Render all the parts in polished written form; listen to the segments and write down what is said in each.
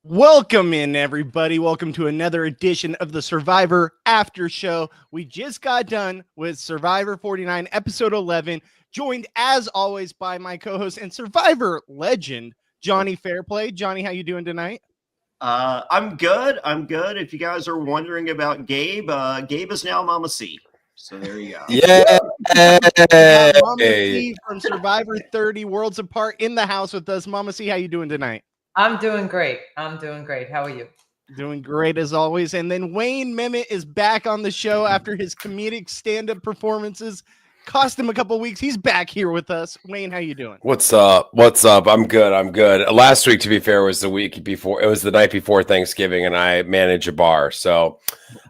Welcome in, everybody. Welcome to another edition of the Survivor After Show. We just got done with Survivor 49, episode 11, joined as always by my co-host and Survivor legend, Jonny Fairplay. Jonny, how you doing tonight? I'm good. If you guys are wondering about Gabe, Gabe is now Mama C. So there you go. Yeah. Mama C from Survivor 30, Worlds Apart, in the house with us. Mama C, how you doing tonight? I'm doing great. How are you? Doing great as always. And then Wayne Mimit is back on the show after his comedic stand-up performances. Cost him a couple weeks. He's back here with us. Wayne, how you doing? What's up? I'm good. Last week, to be fair, was the week before. It was the night before Thanksgiving, and I manage a bar, so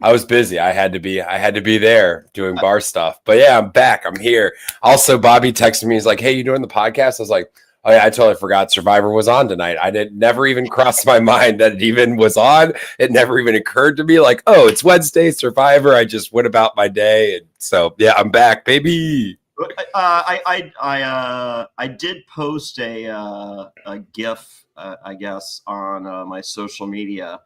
I was busy. I had to be there doing bar stuff. But yeah, I'm back. I'm here. Also, Bobby texted me. He's like, "Hey, you doing the podcast?" I was like, "Oh yeah, I totally forgot Survivor was on tonight. Never even crossed my mind that it even was on. It never even occurred to me like, oh, it's Wednesday, Survivor. I just went about my day." And so yeah, I'm back, baby. I did post a GIF, I guess, on my social media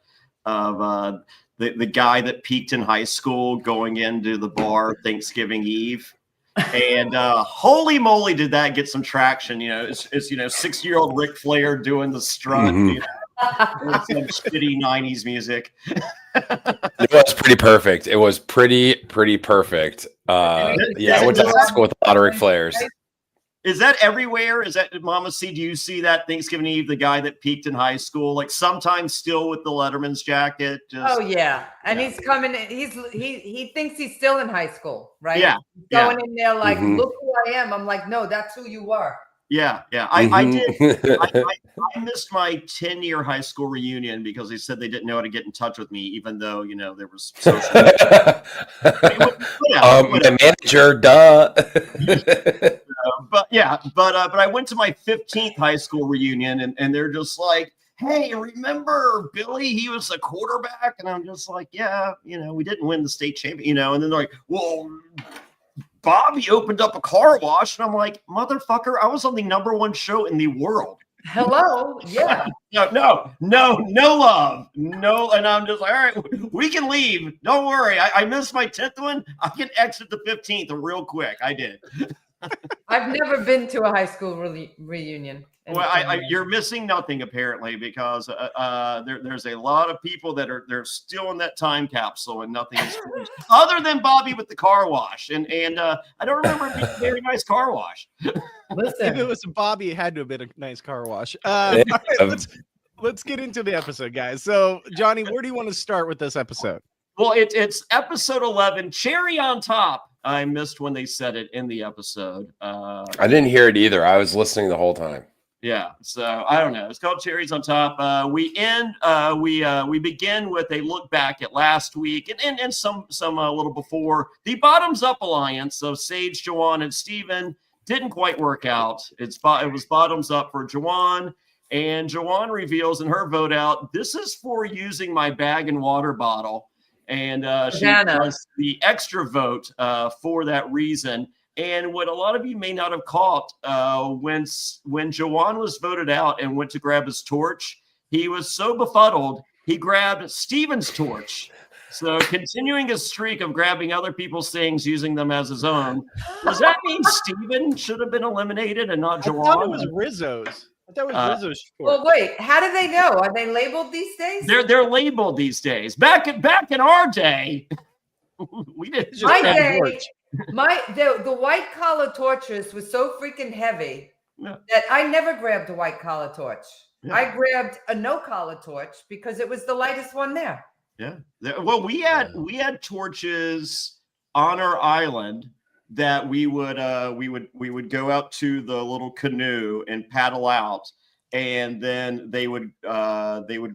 of the guy that peaked in high school going into the bar Thanksgiving Eve. And holy moly, did that get some traction? You know, it's 6-year-old Ric Flair doing the strut, with some shitty 90s music. It was pretty perfect. It was pretty perfect. I went to high school with a lot of Ric Flairs. Is that everywhere? Is that Mama C? Do you see that Thanksgiving Eve, the guy that peaked in high school, like sometimes still with the Letterman's jacket? Oh yeah, and he's coming. He thinks he's still in high school, right? Yeah, going in there like, look who I am. I'm like, no, that's who you are. Yeah. I did. I missed my 10-year high school reunion because they said they didn't know how to get in touch with me, even though there was social media. My manager, duh. But I went to my 15th high school reunion, and they're just like, "Hey, remember Billy? He was a quarterback," and I'm just like, "Yeah, we didn't win the state champion, And then they're like, "Well, Bobby opened up a car wash," and I'm like, "Motherfucker, I was on the #1 show in the world." Hello, yeah. No love, no, and I'm just like, all right, we can leave. Don't worry, I missed my 10th one. I can exit the 15th real quick. I did. I've never been to a high school reunion. Well, you're missing nothing apparently, because there's a lot of people that they're still in that time capsule, and nothing is changed other than Bobby with the car wash, and I don't remember it being a very nice car wash. Listen, if it was Bobby, it had to have been a nice car wash. All right, let's get into the episode, guys. So, Jonny, where do you want to start with this episode? Well, it's episode 11, cherry on top. I missed when they said it in the episode. I didn't hear it either. I was listening the whole time. Yeah, so I don't know. It's called Cherries on Top. We begin with a look back at last week and some a little before. The bottoms up alliance of Sage, Jawan, and Steven didn't quite work out. It was bottoms up for Jawan, and Jawan reveals in her vote out, "This is for using my bag and water bottle," and she does the extra vote for that reason. And what a lot of you may not have caught, when Jawan was voted out and went to grab his torch, he was so befuddled, he grabbed Steven's torch. So continuing his streak of grabbing other people's things, using them as his own. Does that mean Steven should have been eliminated and not Jawan? I thought it was Rizzo's. I thought it was Rizzo's torch. Well, wait, how do they know? Are they labeled these days? They're labeled these days. Back in our day, we didn't just have a torch. The white collar torches was so freaking heavy that I never grabbed a white collar torch. Yeah. I grabbed a no collar torch because it was the lightest one there. Yeah. Well, we had torches on our island that we would go out to the little canoe and paddle out, and then they would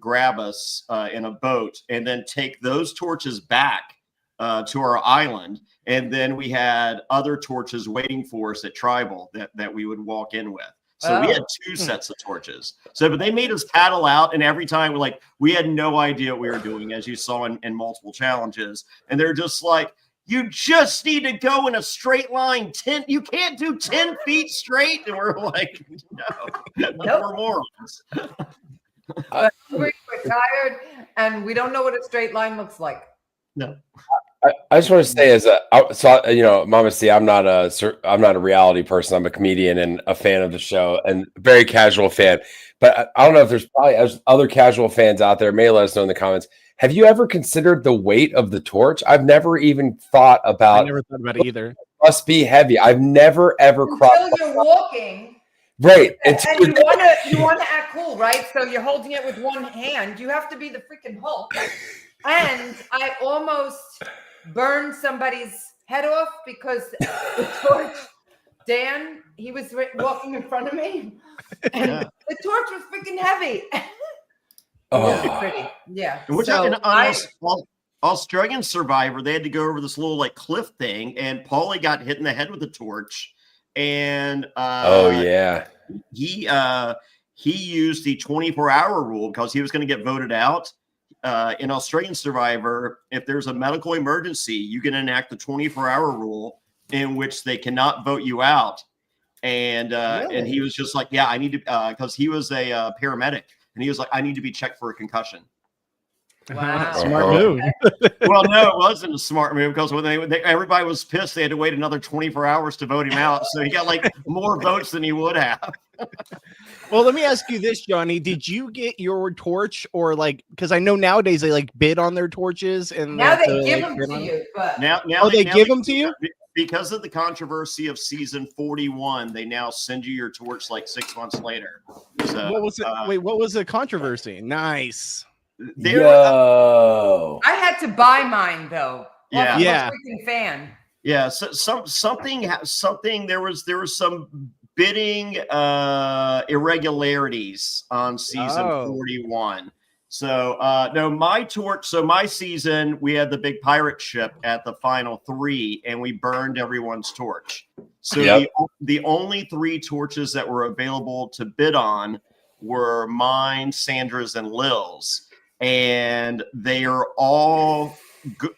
grab us in a boat and then take those torches back to our island. And then we had other torches waiting for us at Tribal that we would walk in with. So we had 2 sets of torches. So, but they made us paddle out, and every time we had no idea what we were doing, as you saw in multiple challenges. And they're just like, "You just need to go in a straight line. You can't do 10 feet straight." And we're like, no, we're morons. tired, and we don't know what a straight line looks like. No. I just want to say, Mama C, I'm not a reality person. I'm a comedian and a fan of the show, and very casual fan. But I don't know if there's probably other casual fans out there. May let us know in the comments. Have you ever considered the weight of the torch? I've never even thought about. I never thought about it either. It must be heavy. I've never ever Until you're walking. Right. And you wanna act cool, right? So you're holding it with one hand. You have to be the freaking Hulk. And I almost burned somebody's head off because the torch, Dan, he was walking in front of me, and the torch was freaking heavy. Oh, pretty. Yeah. And we're talking Australian Survivor. They had to go over this little like cliff thing, and Paulie got hit in the head with a torch. And he used the 24-hour rule because he was going to get voted out. In Australian Survivor, if there's a medical emergency, you can enact the 24-hour rule in which they cannot vote you out. And and he was just like, I need to, because he was a paramedic, and he was like, I need to be checked for a concussion. Wow. Smart move. Well, no, it wasn't a smart move because when everybody was pissed, they had to wait another 24 hours to vote him out. So he got like more votes than he would have. Well, let me ask you this, Johnny. Did you get your torch, or like, because I know nowadays they like bid on their torches, and now they give them to you. But now they give them to you because of the controversy of season 41. They now send you your torch like 6 months later. So what was it? What was the controversy? Nice. Yo. I had to buy mine though. Yeah. Yeah. Freaking fan. Yeah. So something. There was some bidding irregularities on season 41. So no, my torch. So my season, we had the big pirate ship at the final 3, and we burned everyone's torch. So the only 3 torches that were available to bid on were mine, Sandra's, and Lil's. And they are all,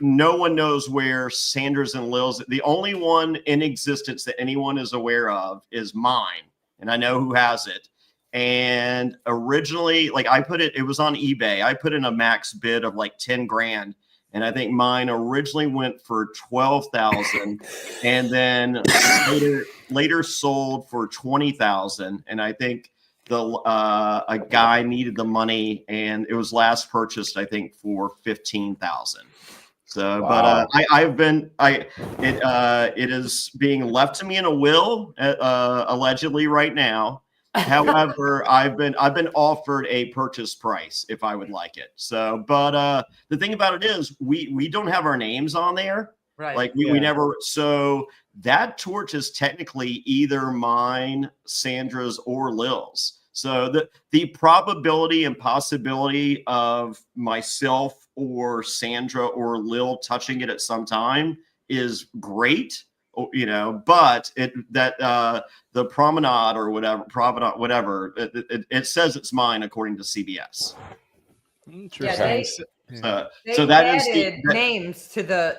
no one knows where Sandra's and Lil's. The only one in existence that anyone is aware of is mine, and I know who has it. And originally, like it was on eBay. I put in a max bid of like 10 grand, and I think mine originally went for 12,000, and then later sold for 20,000. And I think a guy needed the money, and it was last purchased, I think, for 15,000. So, wow. But it is being left to me in a will, allegedly right now. However, I've been offered a purchase price if I would like it. So, but the thing about it is, we don't have our names on there. Right. Like we never. So that torch is technically either mine, Sandra's, or Lil's. So the probability and possibility of myself or Sandra or Lil touching it at some time is great, but the promenade or whatever, it says it's mine according to CBS. Interesting. So that is names to the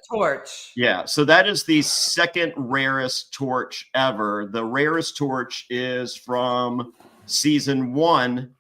torch. Yeah, so that is the second rarest torch ever. The rarest torch is from season 1.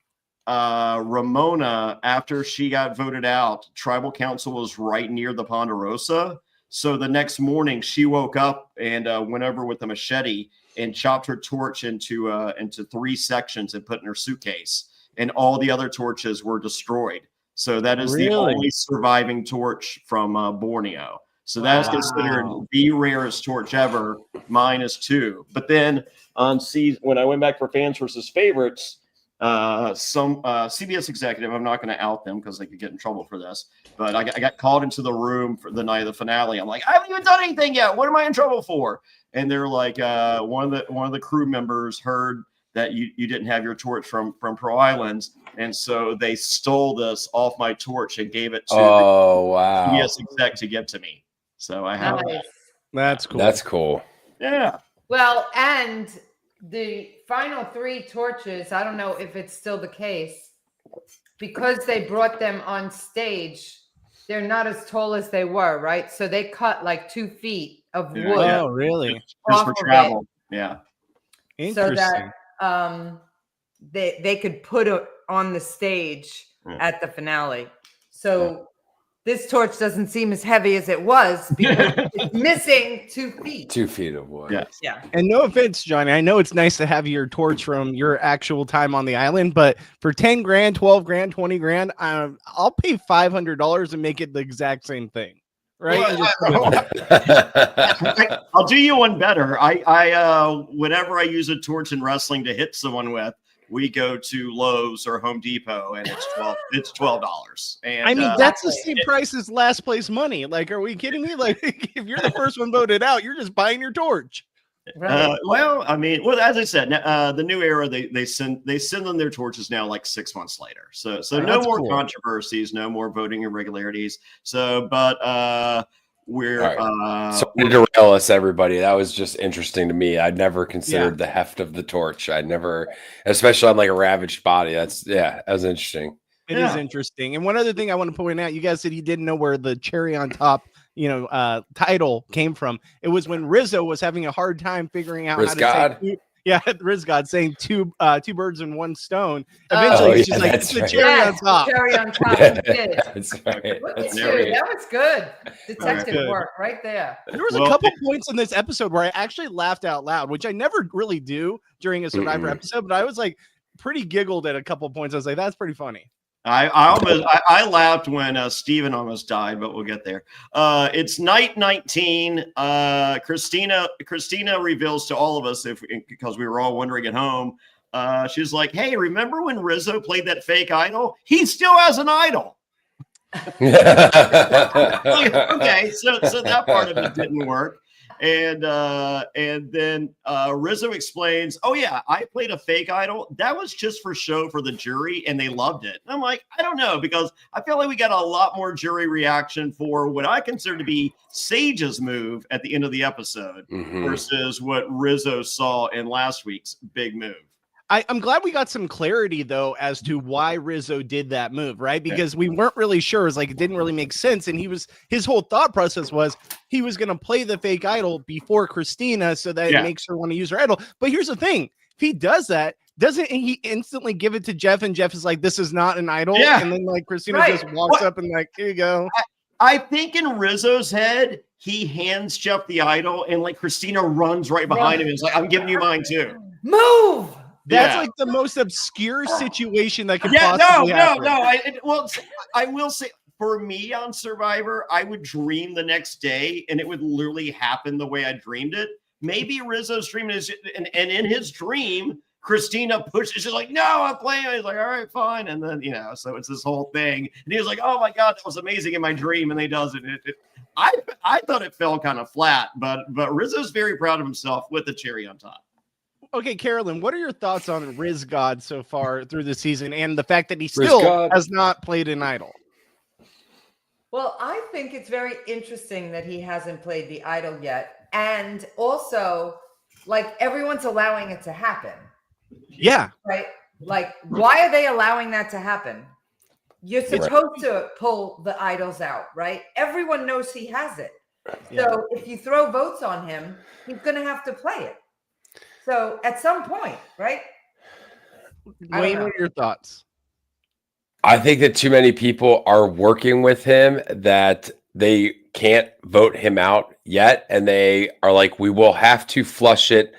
Ramona, after she got voted out, tribal council was right near the Ponderosa. So the next morning she woke up and went over with a machete and chopped her torch into 3 sections and put in her suitcase. And all the other torches were destroyed. So that is the only surviving torch from Borneo. So that is considered the rarest torch ever. Mine is 2. But then on when I went back for fans versus favorites, some CBS executive, I'm not going to out them because they could get in trouble for this, but I got called into the room for the night of the finale. I'm like, I haven't even done anything yet. What am I in trouble for? And they're like, one of the crew members heard that you didn't have your torch from Pro Islands, and so they stole this off my torch and gave it to the CBS exec to give to me. So I have that. That's cool. That's cool. Yeah. Well, and the final 3 torches, I don't know if it's still the case, because they brought them on stage, they're not as tall as they were, right? So they cut like 2 feet of wood. Oh, really? Just for travel. Yeah. Interesting. So that they could put it on the stage at the finale. So this torch doesn't seem as heavy as it was because it's missing 2 feet. 2 feet of wood. Yes. Yeah. And no offense, Johnny, I know it's nice to have your torch from your actual time on the island, but for 10 grand, 12 grand, 20 grand, I'll pay $500 and make it the exact same thing. Right? I'll do you one better. I whenever I use a torch in wrestling to hit someone with, we go to Lowe's or Home Depot, and it's $12. And I mean, that's the same price as last place money. Like, are we kidding me? Like, if you're the first one voted out, you're just buying your torch. Well, I mean, as I said, the new era, they send them their torches now like 6 months later. So no more controversies, no more voting irregularities. So, but we're so to derail us, everybody. That was just interesting to me. I'd never considered the heft of the torch. I'd never, especially on like a ravaged body. That was interesting. It is interesting. And one other thing I want to point out, you guys said you didn't know where the cherry on top, title came from. It was when Rizzo was having a hard time figuring out how to say Riz God saying two birds in one stone. Eventually, she's like, it's the cherry on top. Cherry on top. That's right. That was good. Detective work right there. There was a couple points in this episode where I actually laughed out loud, which I never really do during a Survivor episode, but I was like pretty giggled at a couple points. I was like, that's pretty funny. I laughed when Steven almost died, but we'll get there. It's night 19. Christina reveals to all of us, because we were all wondering at home. She's like, "Hey, remember when Rizzo played that fake idol? He still has an idol." Okay, so that part of it didn't work. And then Rizzo explains, "Oh yeah, I played a fake idol. That was just for show for the jury, and they loved it." And I'm like, I don't know, because I feel like we got a lot more jury reaction for what I consider to be Sage's move at the end of the episode versus what Rizzo saw in last week's big move. I'm glad we got some clarity, though, as to why Rizzo did that move, right? Because we weren't really sure. It's like it didn't really make sense. And his whole thought process was he was going to play the fake idol before Christina so that it makes her want to use her idol. But here's the thing. If he does that, doesn't he instantly give it to Jeff? And Jeff is like, this is not an idol. Yeah. And then like Christina just walks up and like, here you go. I think in Rizzo's head, he hands Jeff the idol and like Christina runs right behind him and is like, I'm giving you mine too. Move. That's like the most obscure situation that could possibly happen. I will say, for me on Survivor, I would dream the next day and it would literally happen the way I dreamed it. Maybe Rizzo's dream is, and in his dream, Christina pushes, she's like, no, I'm playing. He's like, all right, fine. And then, so it's this whole thing. And he was like, oh my God, that was amazing in my dream. And he does it. I thought it fell kind of flat, but Rizzo's very proud of himself with the cherry on top. Okay, Carolyn, what are your thoughts on Riz God so far through the season and the fact that he still has not played an idol? Well, I think it's very interesting that he hasn't played the idol yet. And also, like, everyone's allowing it to happen. Yeah. Right? Like, why are they allowing that to happen? You're supposed to pull the idols out, right? Everyone knows he has it. Yeah. So if you throw votes on him, he's going to have to play it. So at some point, right? Wayne, what are your thoughts? I think that too many people are working with him that they can't vote him out yet. And they are like, we will have to flush it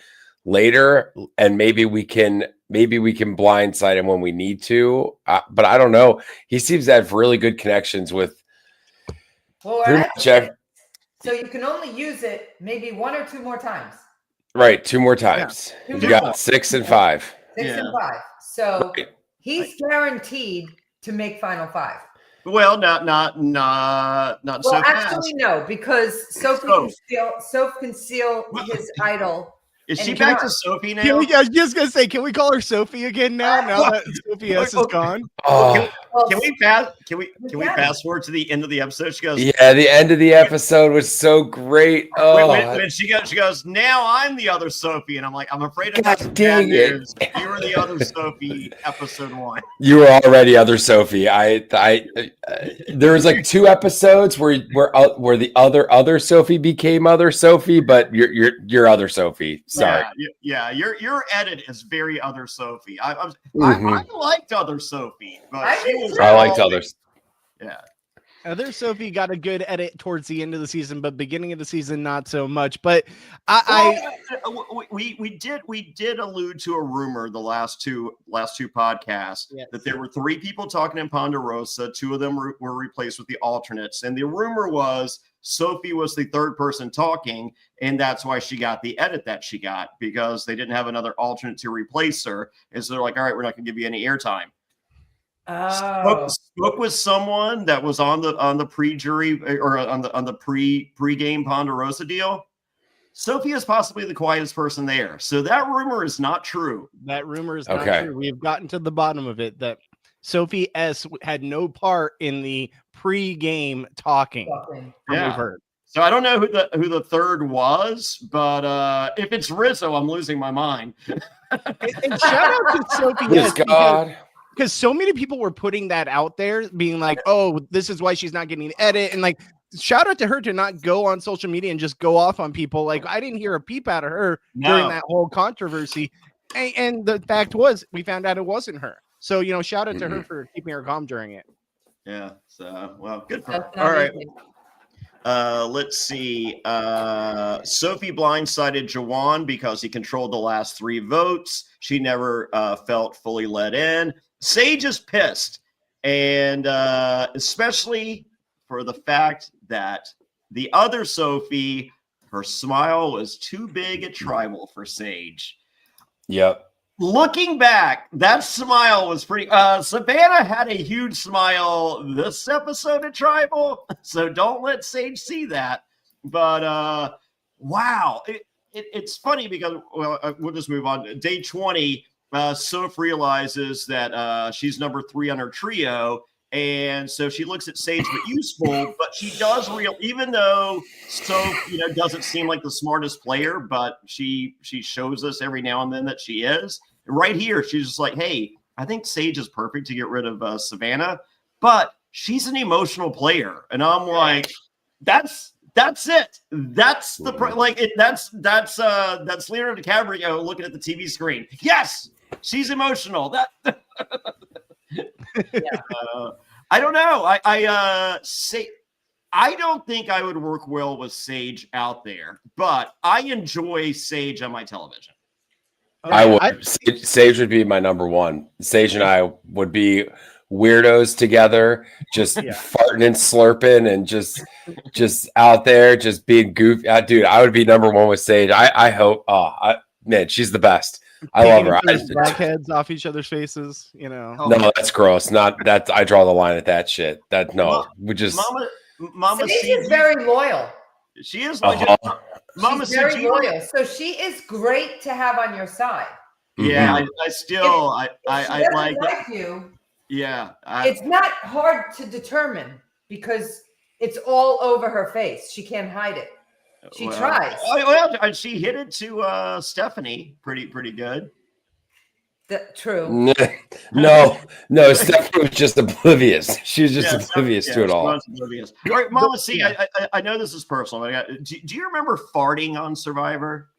later. And maybe we can blindside him when we need to. But I don't know. He seems to have really good connections with. Well, so you can only use it maybe 1 or 2 more times. Right, 2 more times. Yeah. You got 6 and 5. 6 and 5. So he's guaranteed to make Final 5. Well, not so fast. Actually, no, because Sophie can steal his idol. Is she back to Sophie now? I was just gonna say, can we call her Sophie again now? Now that Sophie S is gone. Can we fast forward to the end of the episode? She goes, yeah, the end of the episode was so great. When she goes, now I'm the other Sophie, and I'm like, I'm afraid of bad news. You were the other Sophie, episode 1. You were already other Sophie. There was like 2 episodes where the other Sophie became other Sophie, but you're other Sophie. Sorry. Yeah. Your edit is very other Sophie. I liked other Sophie, but she I liked others. Yeah. Other Sophie got a good edit towards the end of the season, but beginning of the season not so much. But we did allude to a rumor the last two podcasts that there were 3 people talking in Ponderosa. 2 of them were replaced with the alternates, and the rumor was Sophie was the 3rd person talking, and that's why she got the edit that she got, because they didn't have another alternate to replace her, and so they're like, all right, we're not going to give you any airtime. Spoke with someone that was on the pre-jury or on the pre-game Ponderosa deal. Sophie is possibly the quietest person there, so that rumor is not true. That rumor is not true. We have gotten to the bottom of it. That Sophie S had no part in the pre-game talking. Yeah. We've heard. So I don't know who the 3rd was, but if it's Rizzo, I'm losing my mind. and shout out to Sophie S. God. Because so many people were putting that out there, being like, oh, this is why she's not getting an edit. And like, shout out to her to not go on social media and just go off on people. Like, I didn't hear a peep out of her during that whole controversy. And the fact was, we found out it wasn't her. So, shout out to her for keeping her calm during it. Yeah. So, well, good for her. All right. Let's see. Sophie blindsided Jawan because he controlled the last 3 votes. She never felt fully let in. Sage is pissed, and especially for the fact that the other Sophie, her smile was too big at Tribal for Sage. Yep. Looking back, that smile was pretty. Savannah had a huge smile this episode at Tribal, so don't let Sage see that. But wow, it's funny because we'll just move on. Day 20. Soph realizes that she's number 3 on her trio, and so she looks at Sage but useful, but she does even though Soph doesn't seem like the smartest player, but she shows us every now and then that she is. Right here, she's just like, hey, I think Sage is perfect to get rid of Savannah, but she's an emotional player, and I'm like, that's it. That's the that's Leonardo DiCaprio looking at the TV screen. Yes, she's emotional. That I don't know. I don't think I would work well with Sage out there, but I enjoy Sage on my television. I would. Sage would be my number 1. Sage and I would be weirdos together, just farting and slurping and just out there, just being goofy. Dude, I would be number 1 with Sage. I hope. Man, she's the best. I love her. Blackheads off each other's faces, No, that's gross. Not that. I draw the line at that shit. We just. Mama Sage is very loyal. She is Mama She's very loyal, so she is great to have on your side. Yeah, I like you. Yeah, it's not hard to determine because it's all over her face. She can't hide it. She tries. Well, she hit it to Stephanie pretty good. True. No, Stephanie was just oblivious. She was just oblivious to it all. All right, Mama C, I know this is personal. But do you remember farting on Survivor?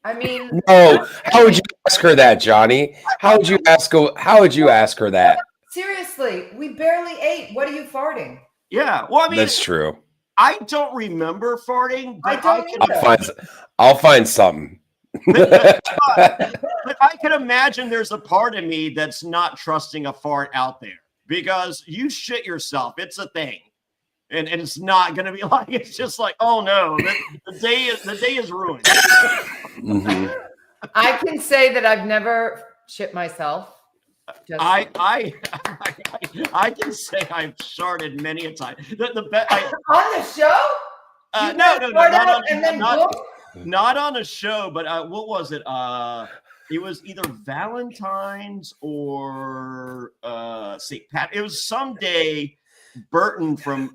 I mean, no. How would you ask her that, Johnny? How would you ask her that? Seriously, we barely ate. What are you farting? Yeah, well, I mean, that's true. I don't remember farting. But I'll find something. but I can imagine there's a part of me that's not trusting a fart out there because you shit yourself. It's a thing. And it's not going to be like, it's just like, oh no, the day is ruined. Mm-hmm. I can say that I've never shit myself. I can say I've sharted many a time. On the show? Not on a show, but what was it? It was either Valentine's or St. Pat. It was someday. Burton from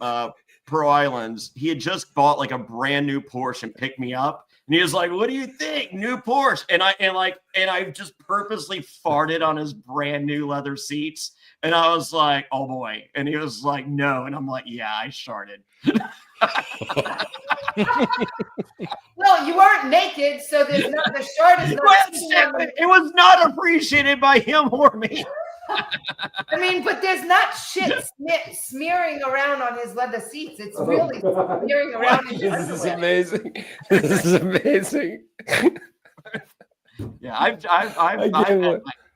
Pearl Islands, he had just bought like a brand new Porsche and picked me up, and he was like, "What do you think, new Porsche?" And I just purposely farted on his brand new leather seats, and I was like, "Oh boy!" And he was like, "No," and I'm like, "Yeah, I sharted." Well, you weren't naked, so there's not the shart is not. It was not appreciated by him or me. I mean, but there's not shit smearing around on his leather seats. It's really smearing around in his This is underwear. amazing. This is amazing. Yeah,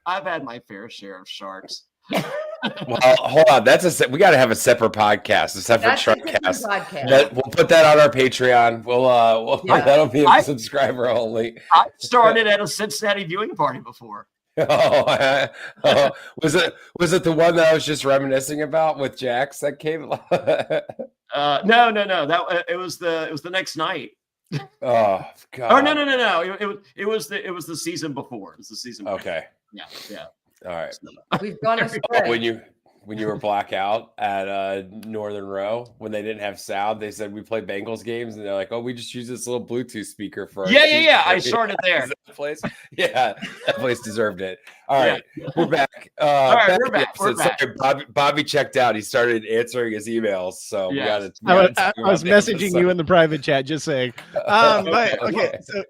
I've had my fair share of sharks. Well, hold on. We got to have a separate podcast, a separate shark cast. We'll put that on our Patreon. That'll be a subscriber only. I started at a Cincinnati viewing party before. Was it the one that I was just reminiscing about with Jax that came? No. That it was the next night. Oh God! Oh no! It was the season before. It was the season before. Okay. Yeah. All right. We've gone astray. When you were blackout at Northern Row when they didn't have sound, they said we play Bengals games, and they're like, "Oh, we just use this little Bluetooth speaker for." Yeah. I started there. That place, that place deserved it. All right, we're back. All right, we're back. Sorry, Bobby checked out. He started answering his emails, so we got it. I was messaging you in the private chat, just saying. But okay. So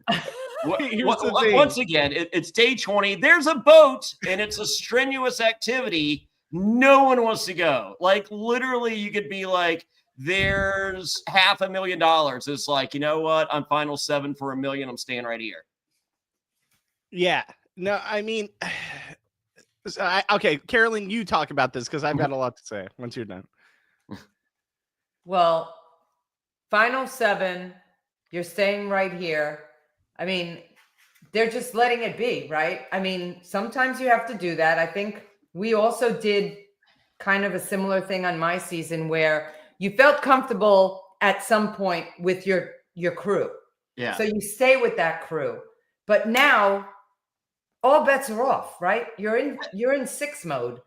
once again, it's day 20. There's a boat, and it's a strenuous activity. No one wants to go. Like, literally, you could be like, there's $500,000. It's like, you know what? I'm final 7 for $1 million. I'm staying right here. Yeah. No, I mean, okay, Carolyn, you talk about this because I've got a lot to say once you're done. Well, final 7, you're staying right here. I mean, they're just letting it be, right? I mean, sometimes you have to do that. I think we also did kind of a similar thing on my season where you felt comfortable at some point with your crew. Yeah. So you stay with that crew. But now all bets are off, right? You're in 6 mode.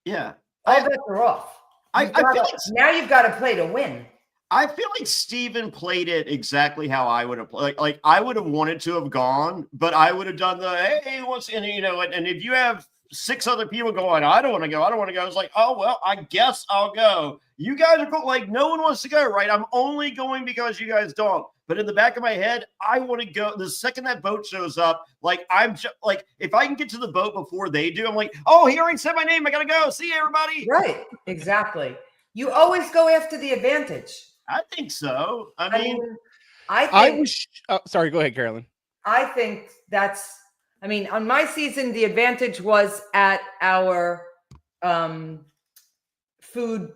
Yeah. All bets are off. Now you've got to play to win. I feel like Steven played it exactly how I would have played. Like I would have wanted to have gone, but I would have done the hey, and if you have 6 other people going, I don't want to go. I was like, oh, well, I guess I'll go. You guys are like, no one wants to go, right? I'm only going because you guys don't. But in the back of my head, I want to go. The second that boat shows up, like, I'm just like, if I can get to the boat before they do, I'm like, oh, he already said my name. I got to go. See you, everybody. Right. Exactly. You always go after the advantage. I think so. I mean, sorry, go ahead, Carolyn. I think on my season, the advantage was at our food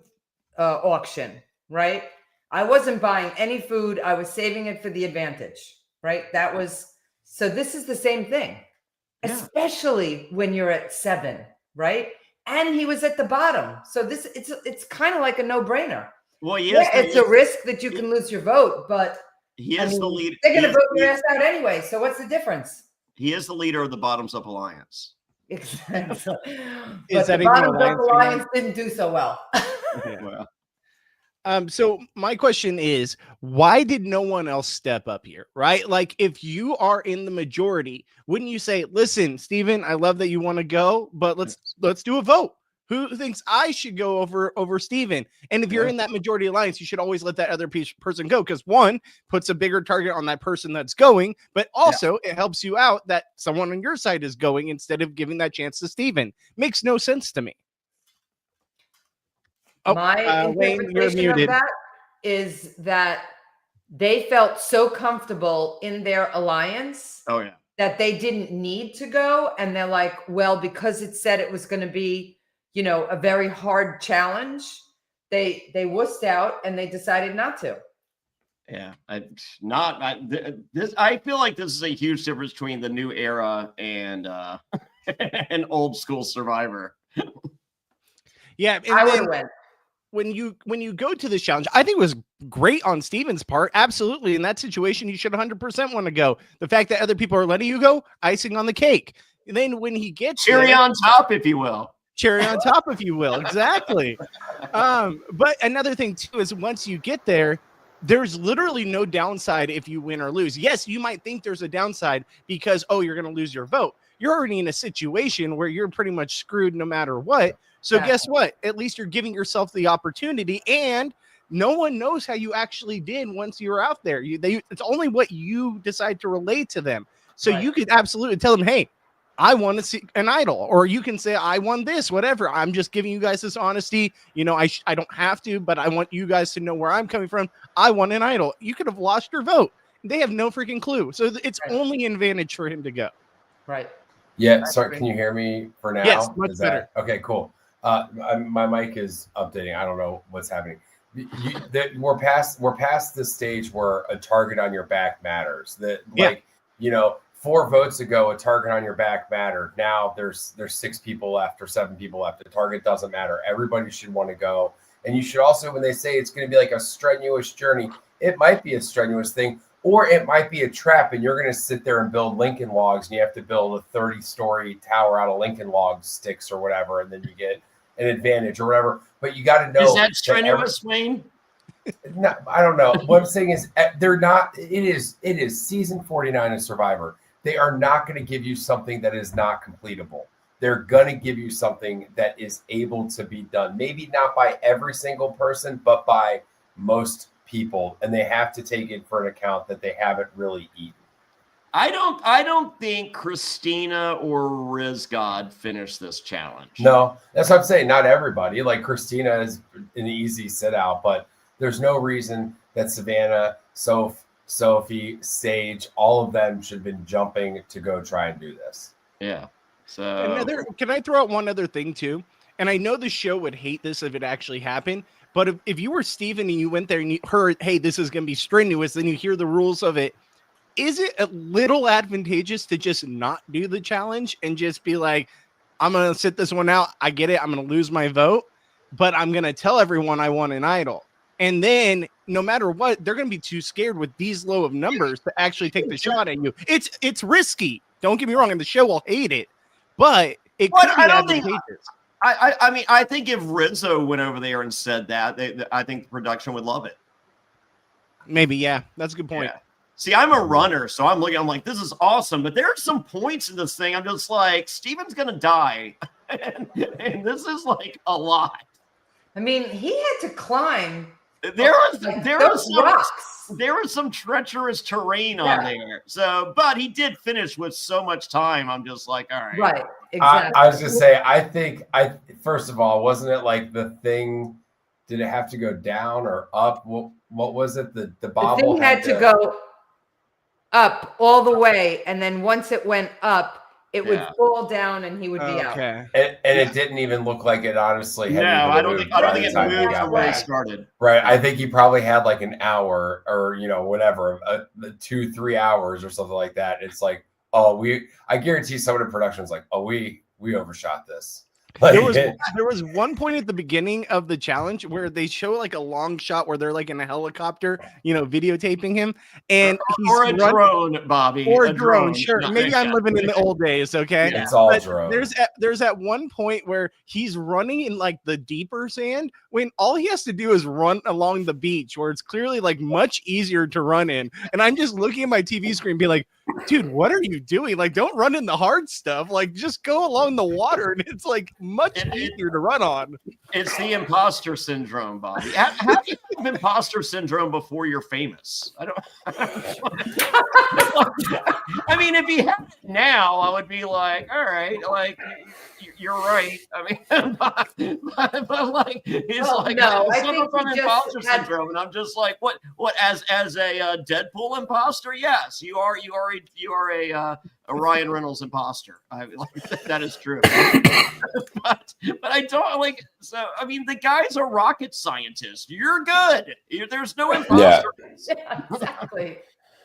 auction, right? I wasn't buying any food. I was saving it for the advantage, right? So this is the same thing, especially when you're at 7, right? And he was at the bottom. So it's kind of like a no-brainer. Well, it's a risk that you can lose your vote, but he is the leader. They're going to vote your ass out anyway. So what's the difference? He is the leader of the Bottoms Up Alliance. Exactly. Is that the Bottoms Up Alliance didn't do so well. Well. So my question is, why did no one else step up here, right? Like, if you are in the majority, wouldn't you say, listen, Steven, I love that you want to go, but let's do a vote. Who thinks I should go over Steven? And if you're in that majority alliance, you should always let that other person go, because one puts a bigger target on that person that's going, but also it helps you out that someone on your side is going instead of giving that chance to Steven. Makes no sense to me. Oh, my interpretation of that is that they felt so comfortable in their alliance that they didn't need to go. And they're like, well, because it said it was going to be, a very hard challenge, they wussed out and they decided not to. Yeah, I feel like this is a huge difference between the new era and an old school Survivor. Yeah, and I would have went. When you go to this challenge, I think it was great on Steven's part. Absolutely. In that situation, you should 100% want to go. The fact that other people are letting you go, icing on the cake. And then when he gets cherry on top, if you will. Cherry on top, if you will. Exactly. But another thing too is once you get there, there's literally no downside if you win or lose. Yes, you might think there's a downside because, you're going to lose your vote. You're already in a situation where you're pretty much screwed no matter what. So guess what? At least you're giving yourself the opportunity, and no one knows how you actually did once you're out there. It's only what you decide to relate to them. So you could absolutely tell them, hey, I want to see an idol, or you can say I won this, whatever. I'm just giving you guys this honesty. You know, I don't have to, but I want you guys to know where I'm coming from. I won an idol. You could have lost your vote. They have no freaking clue. So it's only an advantage for him to go. Right. Yeah. Sorry. Can you hear me for now? Yes, much better. Okay, cool. My mic is updating. I don't know what's happening. We're past the stage where a target on your back matters. Like, you know, 4 votes ago, a target on your back mattered. Now there's 6 people left or 7 people left. The target doesn't matter. Everybody should want to go. And you should also, when they say it's going to be like a strenuous journey, it might be a strenuous thing, or it might be a trap. And you're going to sit there and build Lincoln logs, and you have to build a 30-story tower out of Lincoln log sticks or whatever, and then you get an advantage or whatever. But you got to know. Is that strenuous, Wayne? No, I don't know. What I'm saying is they're not. It is season 49 of Survivor. They are not going to give you something that is not completable. They're going to give you something that is able to be done. Maybe not by every single person, but by most people. And they have to take it for an account that they haven't really eaten. I don't think Christina or Rizgod finished this challenge. No, that's what I'm saying. Not everybody. Like Christina is an easy sit out, but there's no reason that Savannah, Sophie, Sage, all of them should have been jumping to go try and do this. Yeah. So can I throw out one other thing too? And I know the show would hate this if it actually happened, but if you were Steven and you went there and you heard, hey, this is going to be strenuous, then you hear the rules of it. Is it a little advantageous to just not do the challenge and just be like, I'm going to sit this one out. I get it. I'm going to lose my vote, but I'm going to tell everyone I won an idol. And then no matter what, they're going to be too scared with these low of numbers to actually take the shot at you. It's risky. Don't get me wrong. And the show will hate it, but it could be advantageous. I mean, I think if Rizzo went over there and said that, I think the production would love it. Maybe. Yeah, that's a good point. Yeah. See, I'm a runner, so I'm like, this is awesome. But there are some points in this thing. I'm just like, Steven's going to die. and this is like a lot. I mean, he had to climb. There was some treacherous terrain on there. So, but he did finish with so much time. I'm just like, all right. Right. Exactly. I was just say, first of all, wasn't it like the thing? Did it have to go down or up? What was it? The bobble the thing had to go up all the way, and then once it went up, it would fall down, and he would be out. And it didn't even look like it. Honestly, I don't think it moved from where it started. Right, I think he probably had like an hour, or whatever, 2-3 hours or something like that. It's like, I guarantee someone in production is like, we overshot this. Like, there was one point at the beginning of the challenge where they show like a long shot where they're like in a helicopter, videotaping him, and he's drone, Bobby, or a drone. Sure, maybe I'm living in the old days. Okay, it's all drone. There's at one point where he's running in like the deeper sand when all he has to do is run along the beach where it's clearly like much easier to run in. And I'm just looking at my TV screen, be like, dude, what are you doing? Like, don't run in the hard stuff. Like, just go along the water, and it's like much easier to run on. It's the imposter syndrome, Bobby. How do you have imposter syndrome before you're famous? I mean, if you had it now, I would be like, all right, like you're right. I mean, but like it's like no, I suffer from imposter syndrome, and I'm just like, what? As a Deadpool imposter? Yes, you are a Ryan Reynolds imposter. That is true. but I don't like. So I mean, the guy's a rocket scientist. You're good. There's no imposter. Yeah, exactly.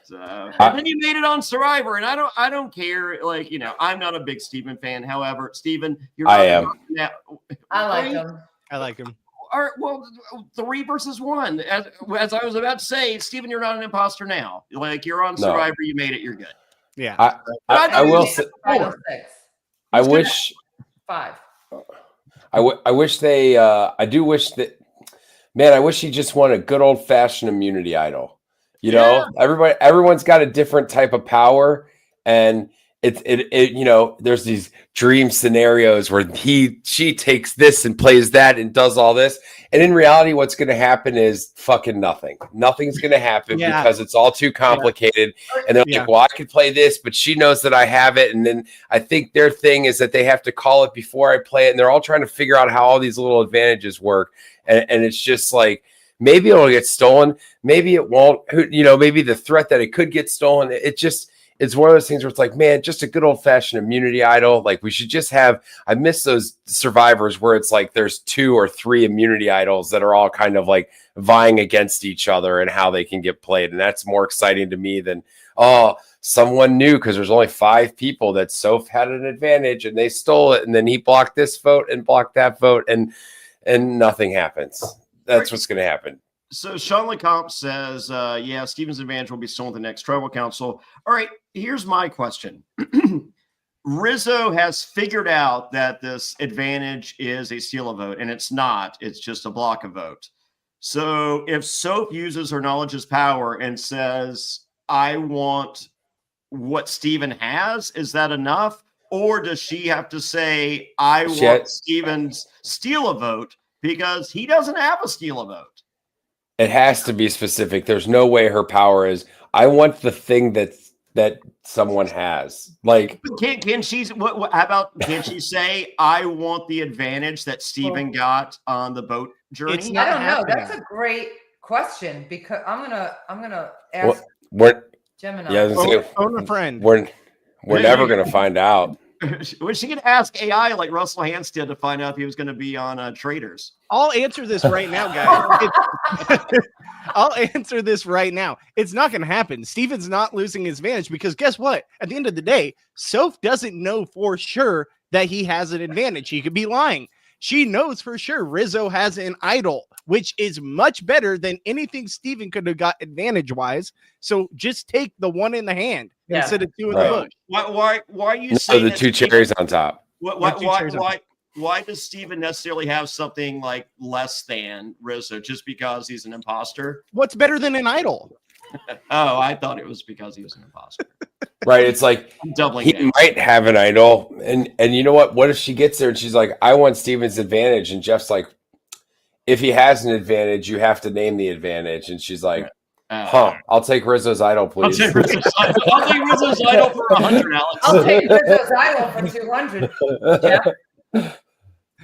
So and then you made it on Survivor, and I don't care. Like, I'm not a big Steven fan. However, Steven, I am. I like him. Well, 3 versus 1. As I was about to say, Steven, you're not an imposter now. Like, you're on Survivor, you made it, you're good. Yeah. I will say. I wish 5. I wish they. I do wish that. Man, I wish he just won a good old fashioned immunity idol. Everyone's got a different type of power, and there's these dream scenarios where she takes this and plays that and does all this. And in reality, what's going to happen is fucking nothing. Nothing's going to happen because it's all too complicated. Yeah. And they're like, well, I could play this, but she knows that I have it. And then I think their thing is that they have to call it before I play it. And they're all trying to figure out how all these little advantages work. And it's just like, maybe it'll get stolen. Maybe it won't. Maybe the threat that it could get stolen. It's one of those things where it's like, man, just a good old fashioned immunity idol. Like we should just have, I miss those survivors where it's like there's 2 or 3 immunity idols that are all kind of like vying against each other and how they can get played. And that's more exciting to me than, someone new, because there's only 5 people that Soph had an advantage and they stole it. And then he blocked this vote and blocked that vote and nothing happens. That's what's going to happen. So Sean Lecomte says, Stephen's advantage will be stolen at the next tribal council. All right, here's my question. Rizzo has figured out that this advantage is a steal a vote, and it's not. It's just a block a vote. So if Soap uses her knowledge as power and says, I want what Stephen has, is that enough? Or does she have to say, I want Stephen's steal a vote because he doesn't have a steal a vote? It has to be specific. There's no way her power is, I want the thing that someone has. Like, can she? How about can she say, I want the advantage that Stephen got on the boat journey? I don't know. That's a great question because I'm gonna ask Gemini. Yeah, phone a friend. We're never gonna find out. Was she going to ask AI like Russell Hantz did to find out if he was going to be on Traders? I'll answer this right now, guys. I'll answer this right now. It's not going to happen. Steven's not losing his advantage because guess what? At the end of the day, Soph doesn't know for sure that he has an advantage. He could be lying. She knows for sure Rizzo has an idol, which is much better than anything Steven could have got advantage-wise. So just take the one in the hand instead of 2 in the bush. Why are you saying the 2 cherries on top? Why does Steven necessarily have something like less than Rizzo just because he's an imposter? What's better than an idol? Oh, I thought it was because he was an imposter. Right. It's like he might have an idol. And you know what? What if she gets there and she's like, I want Steven's advantage. And Jeff's like, if he has an advantage, you have to name the advantage. And she's like, I'll take Rizzo's idol, please. I'll take Rizzo's idol for 100, Alex. I'll take Rizzo's idol for 200.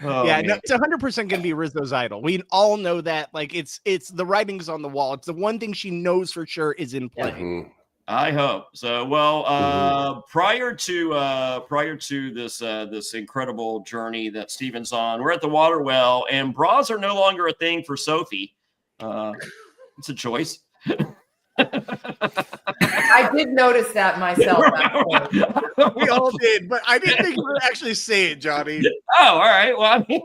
Yeah. No, it's 100% going to be Rizzo's idol. We all know that. Like it's the writing's on the wall. It's the one thing she knows for sure is in play. Mm-hmm. I hope so. Well, prior to this incredible journey that Steven's on, we're at the water well, and bras are no longer a thing for Sophie. It's a choice. I did notice that myself. We all did, but I didn't think you would actually say it, Johnny. Oh, all right. Well, I mean,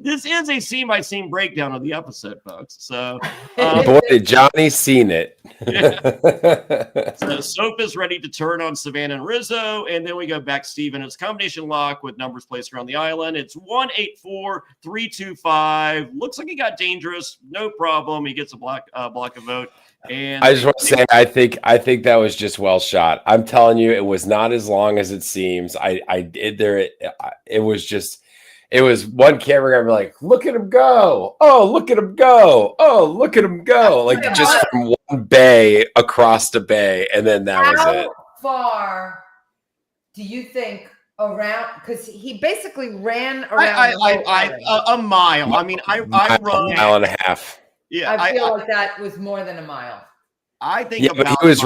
this is a scene-by-scene breakdown of the episode, folks. So, boy, did Johnny seen it. So, Soap is ready to turn on Savannah and Rizzo, and then we go back to Steven. It's combination lock with numbers placed around the island. It's 184-325. Looks like he got dangerous. No problem. He gets a block of vote. And I just want to say, I think that was just well shot. I'm telling you, it was not as long as it seems. It was one camera guy like, look at him go. Oh, look at him go. Oh, look at him go. Like just from one bay across the bay. And then that was it. How far do you think around? Because he basically ran around a mile. I mean, I run a mile and a half. Yeah, I feel like that was more than a mile. I think about he was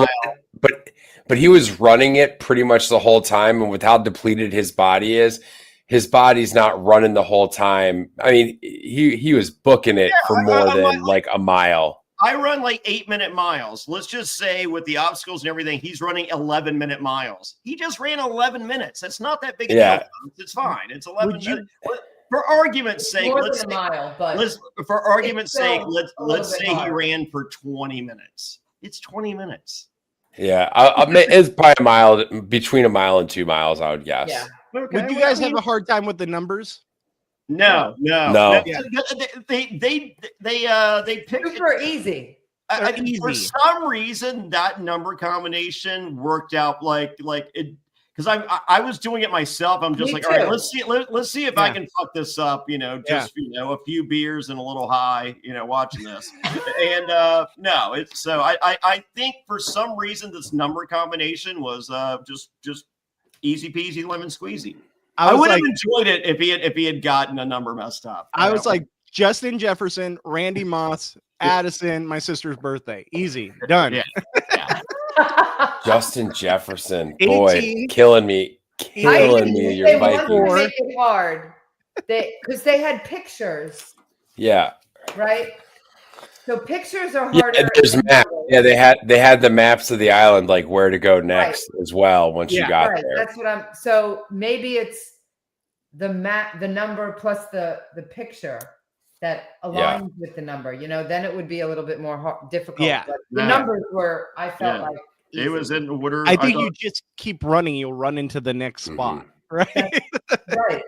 but he was running it pretty much the whole time, and with how depleted his body is, his body's not running the whole time. I mean, he was booking it for more than like a mile. I run like 8-minute miles. Let's just say with the obstacles and everything, he's running 11-minute miles. He just ran 11 minutes. That's not that big a deal. It's fine. It's 11 minutes. For argument's sake, let's say he ran for 20 minutes. It's 20 minutes. Yeah, it's probably a mile, between a mile and 2 miles, I would guess. Yeah. Okay. Would you guys have a hard time with the numbers? No. Yeah. They picked super easy. For some reason, that number combination worked out like it. because I was doing it myself. I'm just Me all right, too. let's see if I can fuck this up. Just a few beers and a little high. Watching this, and no, it's so I think for some reason this number combination was just easy peasy lemon squeezy. I would have enjoyed it if he had gotten a number messed up. I was like Justin Jefferson, Randy Moss, Addison, my sister's birthday. Easy. Done. Yeah. Justin Jefferson, 18. boy, killing me. Your they Vikings. wanted to make it hard. Because they had pictures. Yeah. Right? So pictures are harder. Yeah, there's maps. Yeah, they had the maps of the island, like where to go next as well once you got there. That's what so maybe it's the map, the number plus the picture that aligns with the number, then it would be a little bit more difficult. Yeah. But the numbers were, I felt like easy. It was in order. I think you just keep running, you'll run into the next spot. Right. Right.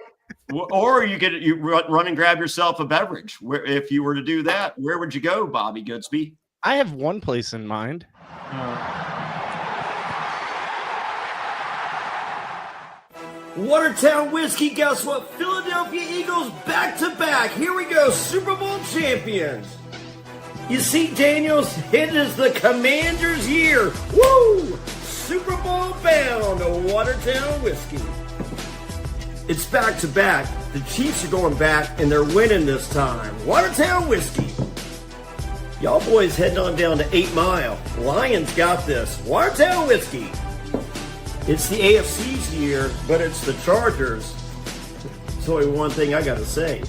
Or you run and grab yourself a beverage. If you were to do that, where would you go, Bobby Goodsby? I have one place in mind. Watertown Whiskey, guess what? Philadelphia Eagles back-to-back. Here we go, Super Bowl champions. You see, Daniels, it is the Commanders' year. Woo! Super Bowl bound to Watertown Whiskey. It's back-to-back. The Chiefs are going back, and they're winning this time. Watertown Whiskey. Y'all boys heading on down to 8 Mile. Lions got this. Watertown Whiskey. It's the AFC's year, but it's the Chargers. There's only one thing I gotta say.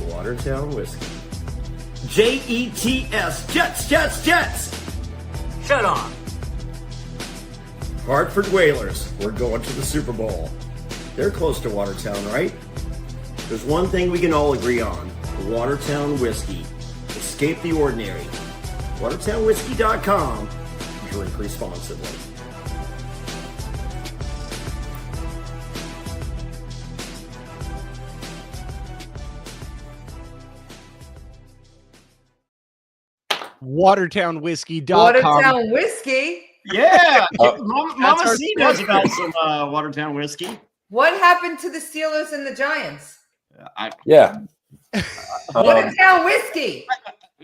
Watertown Whiskey. Jets, Jets. Shut up. Hartford Whalers, we're going to the Super Bowl. They're close to Watertown, right? There's one thing we can all agree on. Watertown Whiskey. Escape the ordinary. WatertownWhiskey.com. Drink responsibly. WatertownWhiskey.com. Watertown Whiskey? Yeah. Mama C knows about some Watertown whiskey. What happened to the Steelers and the Giants? Watertown Whiskey.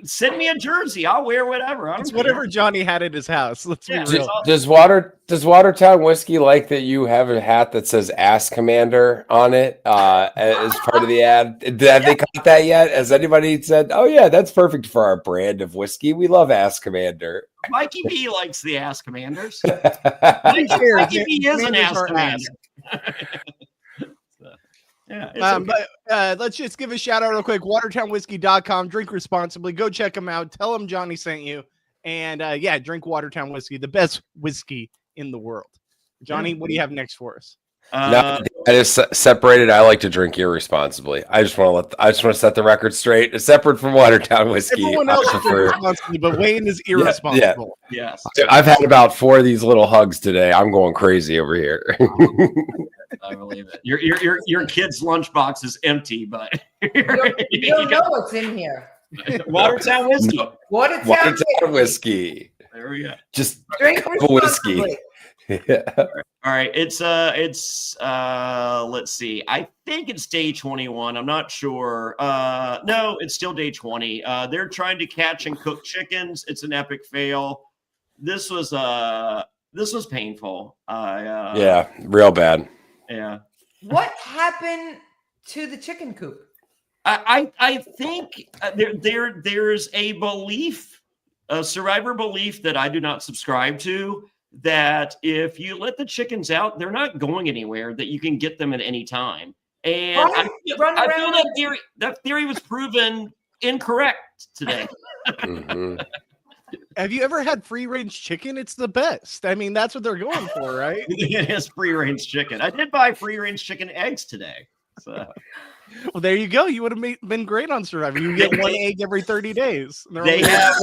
Send me a jersey. I'll wear whatever. It's whatever Johnny had at his house. Let's be real. Does Watertown Whiskey like that you have a hat that says Ass Commander on it as part of the ad? Have they caught that yet? Has anybody said, oh, yeah, that's perfect for our brand of whiskey? We love Ass Commander. Mikey B likes the Ass Commanders. Mikey B is an Ass Commander. But let's just give a shout out real quick. WatertownWhiskey.com. Drink responsibly. Go check them out. Tell them Johnny sent you. And drink Watertown Whiskey, the best whiskey in the world. Johnny, what do you have next for us? No, I just separated. I like to drink irresponsibly. I just want to set the record straight. It's separate from Watertown Whiskey. Everyone else is irresponsible, but Wayne is irresponsible. Yes. I've had about 4 of these little hugs today. I'm going crazy over here. I believe it. Your kid's lunchbox is empty, but you don't know what's in here. Watertown Whiskey. Watertown Whiskey. There we go. Just drink whiskey. Yeah. All right. It's let's see. I think it's day 21. I'm not sure. No, it's still day 20. They're trying to catch and cook chickens. It's an epic fail. This was painful. Yeah, real bad. Yeah. What happened to the chicken coop? I think there's a belief, a survivor belief that I do not subscribe to, that if you let the chickens out, they're not going anywhere, that you can get them at any time. And I feel that theory was proven incorrect today. Mm-hmm. Have you ever had free range chicken? It's the best. I mean, that's what they're going for, right? It is free range chicken. I did buy free range chicken eggs today. So. Well, there you go. You would have been great on Survivor. You get 1 egg every 30 days. They have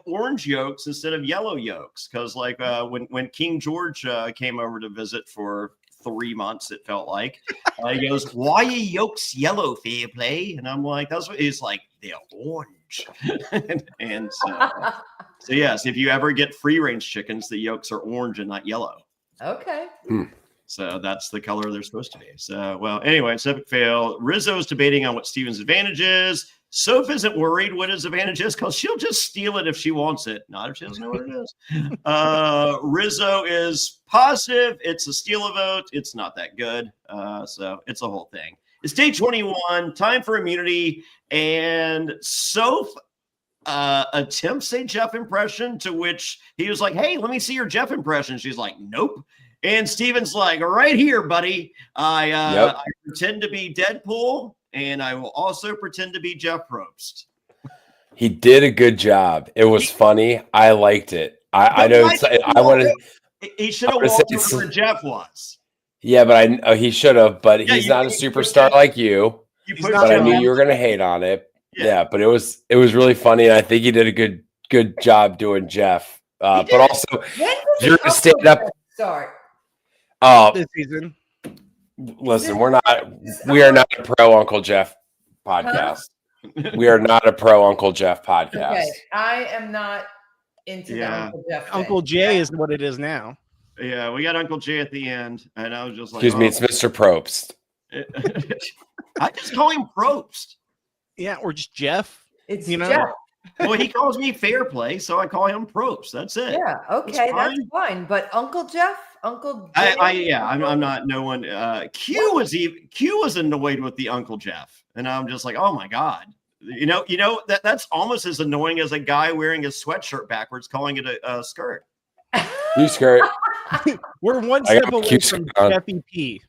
orange yolks instead of yellow yolks, because like when King George came over to visit for 3 months, it felt like he goes, "Why are yolks yellow, Fairplay?" And I'm like, "That's what he's like. They're orange." and so yes, if you ever get free range chickens, the yolks are orange and not yellow. Okay. So that's the color they're supposed to be. So, well, anyway, epic fail. Rizzo's debating on what Steven's advantage is. Soph isn't worried what his advantage is because she'll just steal it if she wants it. Not if she doesn't know what it is. Rizzo is positive. It's a steal a vote. It's not that good. So it's a whole thing. It's day 21. Time for immunity. And Soph attempts a Jeff impression, to which he was like, hey, let me see your Jeff impression. She's like, nope. And Steven's like, right here, buddy. I pretend to be Deadpool, and I will also pretend to be Jeff Probst. He did a good job. It was funny. I liked it. I know. I wanted. He should have walked over where Jeff was. Yeah, but he should have. But he's not a superstar like you. But I knew you were going to hate on it. Yeah, but it was really funny, and I think he did a good job doing Jeff. But also, you're going to stand up. Start. This season. Listen, we are not a pro Uncle Jeff podcast. We are not a pro Uncle Jeff podcast. Okay, I am not into the Uncle Jeff thing. Uncle Jay is what it is now. Yeah, we got Uncle Jay at the end, and I was just like, excuse me, it's Mr. Probst. I just call him Probst. Yeah, or just Jeff. It's Jeff. Well, he calls me Fairplay, so I call him Probst. That's it. Yeah, okay, that's fine. But Uncle Jeff, Uncle Jay, I'm not no one. Q was annoyed with the Uncle Jeff, and I'm just like, oh my god, you know that's almost as annoying as a guy wearing his sweatshirt backwards, calling it a skirt. You skirt. We're one step away from Jeffy P.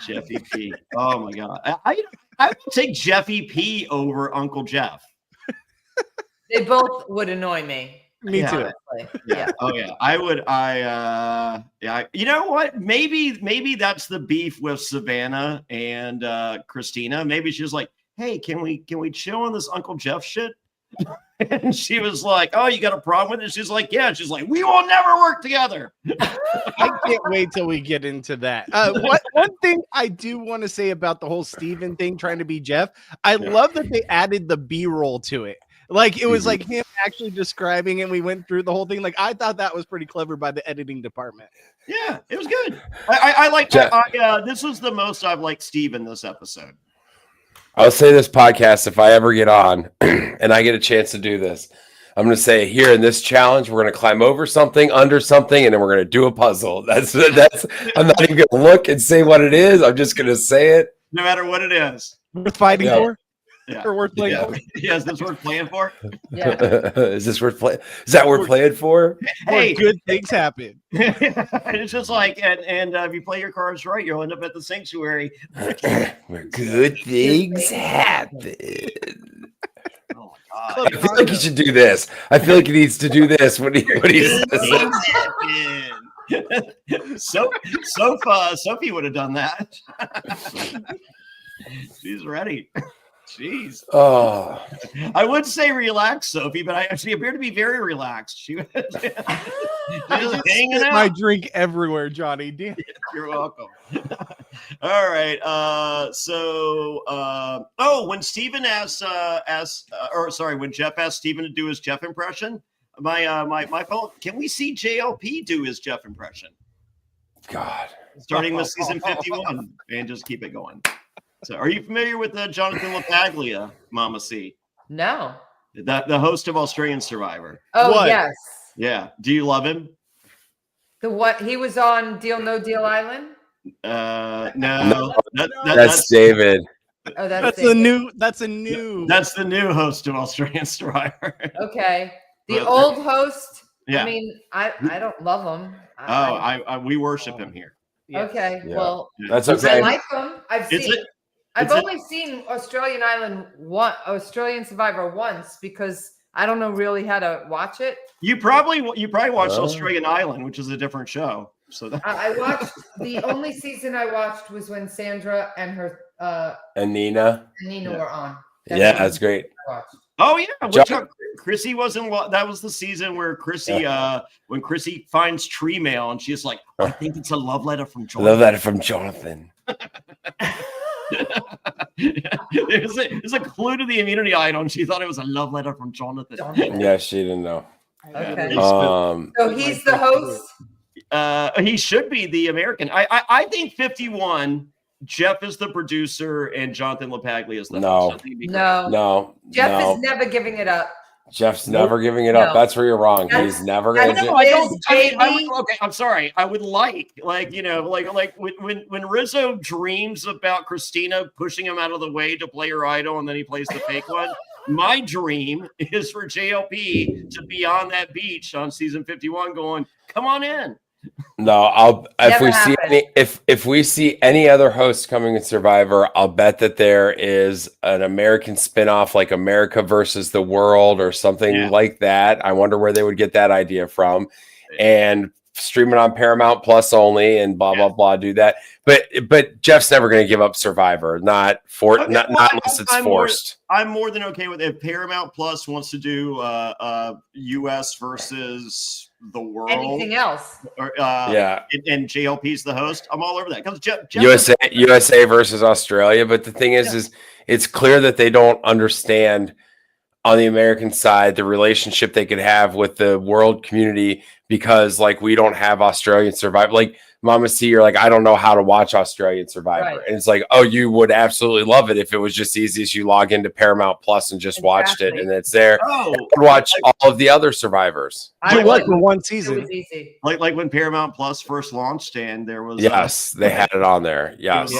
Jeffy P. Oh my god, I would take Jeffy P over Uncle Jeff. They both would annoy me. Me too. Yeah. Oh yeah. I would. You know what? Maybe that's the beef with Savannah and Christina. Maybe she's like, "Hey, can we chill on this Uncle Jeff shit?" And she was like, "Oh, you got a problem with it?" She's like, "Yeah." She's like, "We will never work together." I can't wait till we get into that. One thing I do want to say about the whole Steven thing, trying to be Jeff, I love that they added the B-roll to it. Like, it was like him actually describing, and we went through the whole thing. Like, I thought that was pretty clever by the editing department. Yeah, it was good. I like that. This was the most I've liked Steve in this episode. I'll say this podcast, if I ever get on and I get a chance to do this, I'm going to say here in this challenge, we're going to climb over something, under something, and then we're going to do a puzzle. That's. I'm not even going to look and say what it is. I'm just going to say it. No matter what it is. Worth fighting for? Yeah. Or worth playing for? Yeah, is this worth playing for? Yeah. Is this worth playing? Is that worth playing for? Hey, good things happen. It's just like, and if you play your cards right, you'll end up at the sanctuary. Where good things happen. Oh my god! I feel like he should do this. I feel like he needs to do this when he says Sophie would have done that. She's ready. Jeez. Oh, I would say relax, Sophie, but she appeared to be very relaxed. She was just hanging out. My drink everywhere, Johnny. Damn. You're welcome. All right. When Steven when Jeff asked Steven to do his Jeff impression, my fault. Can we see JLP do his Jeff impression? God. Starting with season 51 and just keep it going. So, are you familiar with Jonathan LaPaglia, Mama C? No. The host of Australian Survivor. Oh, What? yes. Yeah. Do you love him? He was on Deal No Deal Island? No. That's David. Oh, That's a new. That's the new host of Australian Survivor. Okay. The old host. Yeah. I mean, I don't love him. We worship him here. Okay. Yeah. Well, That's okay. I like him. I've only seen Australian Survivor once because I don't know really how to watch it. You probably watched Australian Island, which is a different show. So I watched the only season I watched was when Sandra and her And Nina were on. That's great. I watched. Oh yeah, Chrissy was in. That was the season where Chrissy, when Chrissy finds tree mail, and she's like, "I think it's a love letter from Jonathan." Love letter from Jonathan. There's a clue to the immunity item. She thought it was a love letter from Jonathan. Yeah, she didn't know. Okay. So So he's the host. He should be the American. I think 51. Jeff is the producer and Jonathan LaPaglia is the host. No. Jeff is never giving it up. Jeff's never giving it up. That's where you're wrong. He's never going to do it. Okay, I'm sorry. I would like when Rizzo dreams about Christina pushing him out of the way to play her idol and then he plays the fake one. My dream is for JLP to be on that beach on season 51 going, come on in. No, if we see any other hosts coming in Survivor, I'll bet that there is an American spinoff like America versus the World or something like that. I wonder where they would get that idea from, and stream it on Paramount Plus only, and blah blah blah. Do that, but Jeff's never going to give up Survivor, not unless it's forced. I'm more than okay with it. If Paramount Plus wants to do U.S. versus the World, anything else, or, and JLP's the host, I'm all over that. Because Jeff USA versus Australia, but the thing is it's clear that they don't understand on the American side the relationship they could have with the world community, because like we don't have Australian Survivor. Like Mama C, you're like, I don't know how to watch Australian Survivor. And it's like, oh, you would absolutely love it if it was just easy as you log into Paramount Plus and just watched it and it's there. Oh, watch all of the other Survivors. I like for one season. It was easy. Like when Paramount Plus first launched and there was they had it on there. Yes.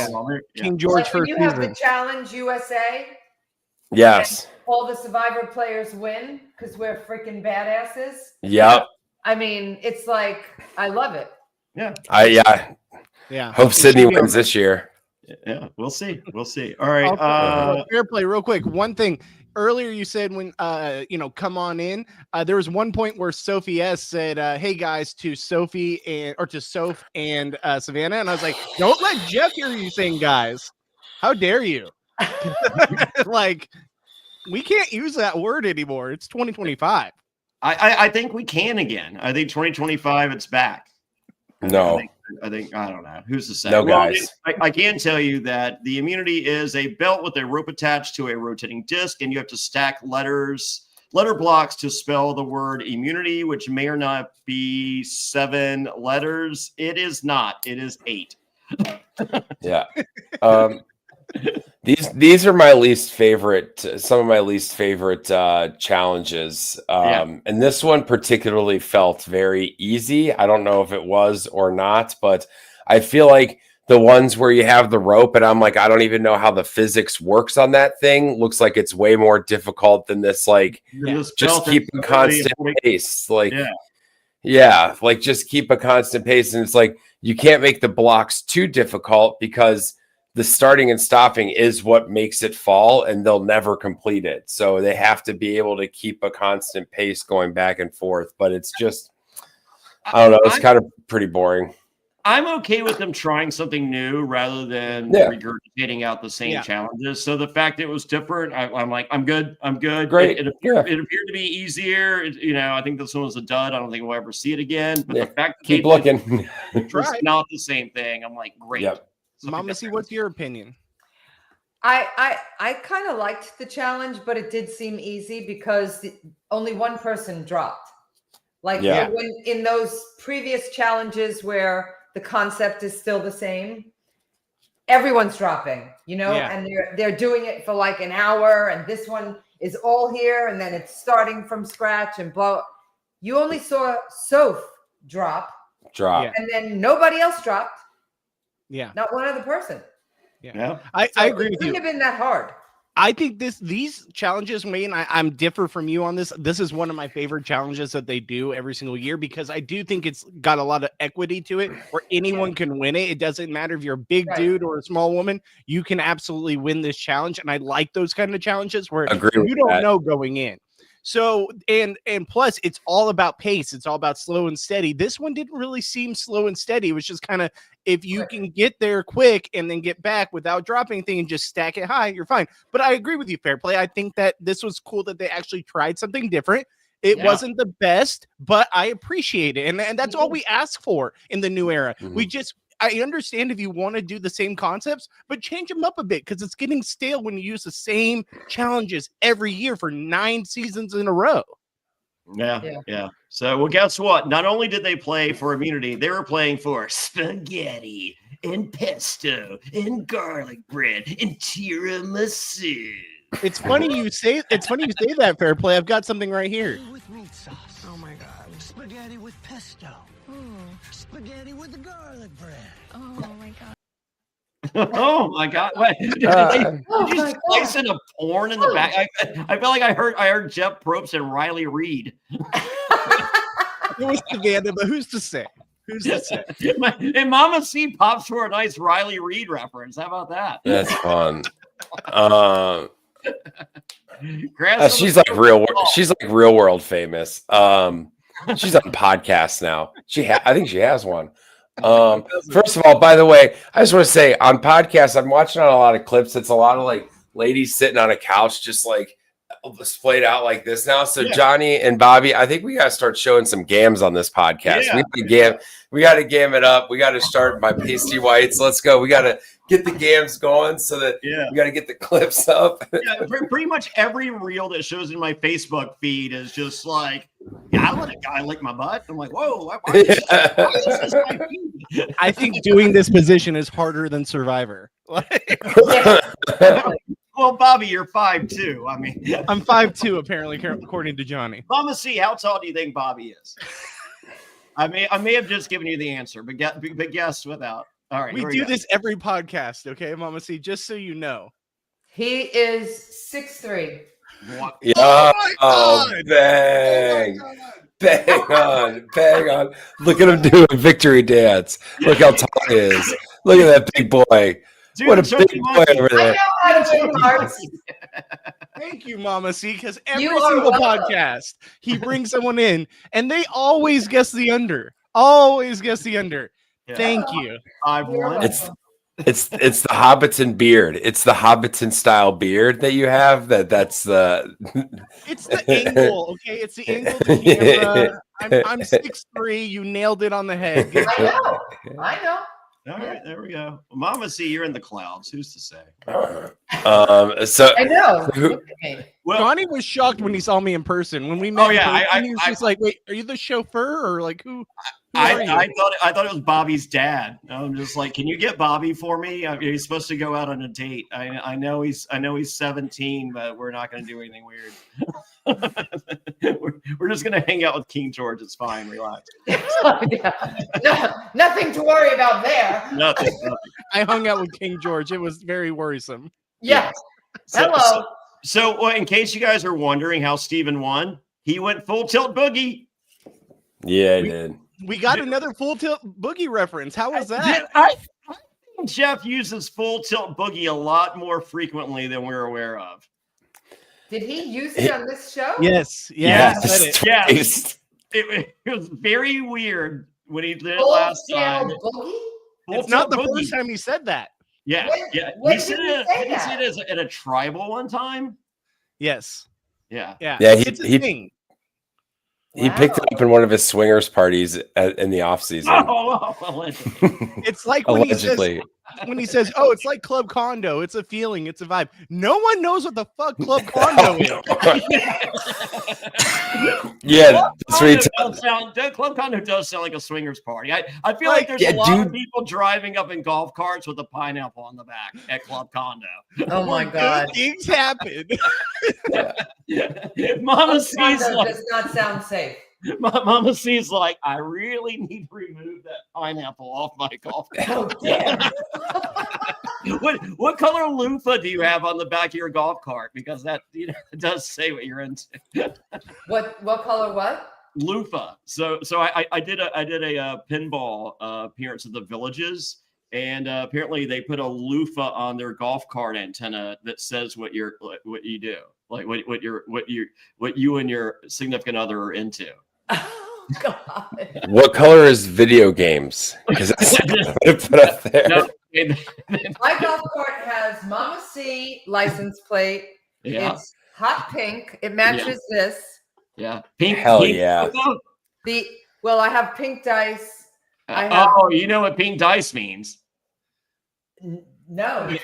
King George first season. Have the Challenge USA. Yes. All the Survivor players win because we're freaking badasses. Yep. I mean, it's like, I love it. Yeah. Hope Sydney wins this year. Yeah, we'll see. All right. Fair play, real quick. One thing earlier you said when come on in. There was one point where Sophie S said, "Hey guys," to Sophie to Soph and Savannah, and I was like, "Don't let Jeff hear you saying guys. How dare you?" Like, we can't use that word anymore. It's 2025. I think we can again. I think 2025 it's back. No. I think I don't know. Who's to say? No, guys. I can tell you that the immunity is a belt with a rope attached to a rotating disc, and you have to stack letter blocks to spell the word immunity, which may or not be 7 letters. It is not. It is 8. Yeah. These are my least favorite, some of my least favorite challenges. And this one particularly felt very easy. I don't know if it was or not, but I feel like the ones where you have the rope and I'm like, I don't even know how the physics works on that thing. Looks like it's way more difficult than this. Like, just keep a constant pace. Like, like just keep a constant pace. And it's like, you can't make the blocks too difficult because the starting and stopping is what makes it fall, and they'll never complete it. So they have to be able to keep a constant pace going back and forth. But it's just, I don't know. It's kind of pretty boring. I'm okay with them trying something new rather than regurgitating out the same challenges. So the fact that it was different, I'm like, I'm good. Great. It appeared to be easier. I think this one was a dud. I don't think we'll ever see it again. But the fact that keep looking, it's not the same thing. I'm like, great. Yep. Mama C, what's your opinion? I kind of liked the challenge, but it did seem easy because only one person dropped. Like when in those previous challenges where the concept is still the same, everyone's dropping, and they're doing it for like an hour, and this one is all here, and then it's starting from scratch and blow. You only saw Soph drop, and then nobody else dropped. Yeah. Not one other person. Yeah. I agree with you. It couldn't have been that hard. I think these challenges, Wayne, I'm differ from you on this. This is one of my favorite challenges that they do every single year because I do think it's got a lot of equity to it where anyone can win it. It doesn't matter if you're a big dude or a small woman. You can absolutely win this challenge. And I like those kind of challenges where you don't know going in. So, and plus it's all about pace. It's all about slow and steady. This one didn't really seem slow and steady. It was just kind of, if you can get there quick and then get back without dropping anything and just stack it high, you're fine. But I agree with you, Fairplay. I think that this was cool that they actually tried something different. It wasn't the best, but I appreciate it. And that's all we ask for in the new era. I understand if you want to do the same concepts, but change them up a bit because it's getting stale when you use the same challenges every year for 9 seasons in a row. Yeah. So, well, guess what? Not only did they play for immunity, they were playing for spaghetti and pesto and garlic bread and tiramisu. It's funny you say that, Fairplay. I've got something right here. With meat sauce. Oh my God. Spaghetti with pesto. Spaghetti with the garlic bread. Oh my God. Oh my God! Wait, did you slice in a porn in the back? I feel like I heard Jeff Probst and Riley Reid. It was Savannah, but who's to say? Who's to say? And Mama C pops for a nice Riley Reid reference. How about that? That's fun. She's like real world famous. She's on podcasts now. I think she has one. First of all, by the way, I just want to say on podcasts, I'm watching on a lot of clips. It's a lot of like ladies sitting on a couch, just like splayed out like this now. So Johnny and Bobby, I think we got to start showing some gams on this podcast. We got to gam it up. We got to start my pasty whites. Let's go. We got to get the gams going so that we got to get the clips up. Pretty much every reel that shows in my Facebook feed is just like, I let a guy lick my butt. I'm like, whoa, why is this my feed? I think doing this position is harder than Survivor. Well, Bobby, you're 5'2". I mean, I'm 5'2", apparently, according to Johnny. Mama C, how tall do you think Bobby is? I may have just given you the answer, but guess without. All right, we do this every podcast, okay, Mama C, just so you know. He is 6'3". What? Yeah. Oh, bang. Bang on. Look at him doing victory dance. Look how tall he is. Look at that big boy. Dude, what a big boy over there. I know how to do hearts. Thank you, Mama C, because every single podcast, he brings someone in, and they always guess the under. Always guess the under. Yeah. Thank you. 5'1". It's the Hobbiton beard. It's the Hobbiton style beard that you have. That's the. It's the angle, okay? It's the angle of the camera. I'm 6'3". You nailed it on the head. I know. All right, there we go. Mama C, you're in the clouds. Who's to say? So I know. Well, Johnny was shocked when he saw me in person. When we met, he was just like, "Wait, are you the chauffeur or like who?" I thought it was Bobby's dad. I'm just like, can you get Bobby for me? He's supposed to go out on a date. I know he's 17, but we're not going to do anything weird. we're just going to hang out with King George. It's fine. Relax. Nothing to worry about there. Nothing. I hung out with King George. It was very worrisome. Yeah. Hello. So in case you guys are wondering how Steven won, he went full tilt boogie. Yeah, he did. We got another full tilt boogie reference. How was that? I think Jeff uses full tilt boogie a lot more frequently than we're aware of. Did he use it on this show? Yes. Yes. It was very weird when he did it last time. It's not the first time he said that. Yeah. He said it at a tribal one time. Yes. Yeah. It's a thing. He picked it up in one of his swingers parties in the off season. It's like when he says, "Oh, it's like Club Condo. It's a feeling. It's a vibe." No one knows what the fuck Club Condo is. Club Condo does sound like a swingers party. I feel like there's a lot of people driving up in golf carts with a pineapple on the back at Club Condo. Oh my God! Things happen. Mama C's does not sound safe. Mama C's like, I really need to remove that pineapple off my golf cart. What color loofah do you have on the back of your golf cart? Because that does say what you're into. What color? What loofah? So I did a pinball appearance at the Villages, and apparently they put a loofah on their golf cart antenna that says what you do, like what you and your significant other are into. Oh God! What color is video games? Because put up there. No, my golf cart has Mama C license plate. Yeah. It's hot pink. It matches this. Yeah, pink. Hell pink yeah! I have pink dice. You know what pink dice means? No.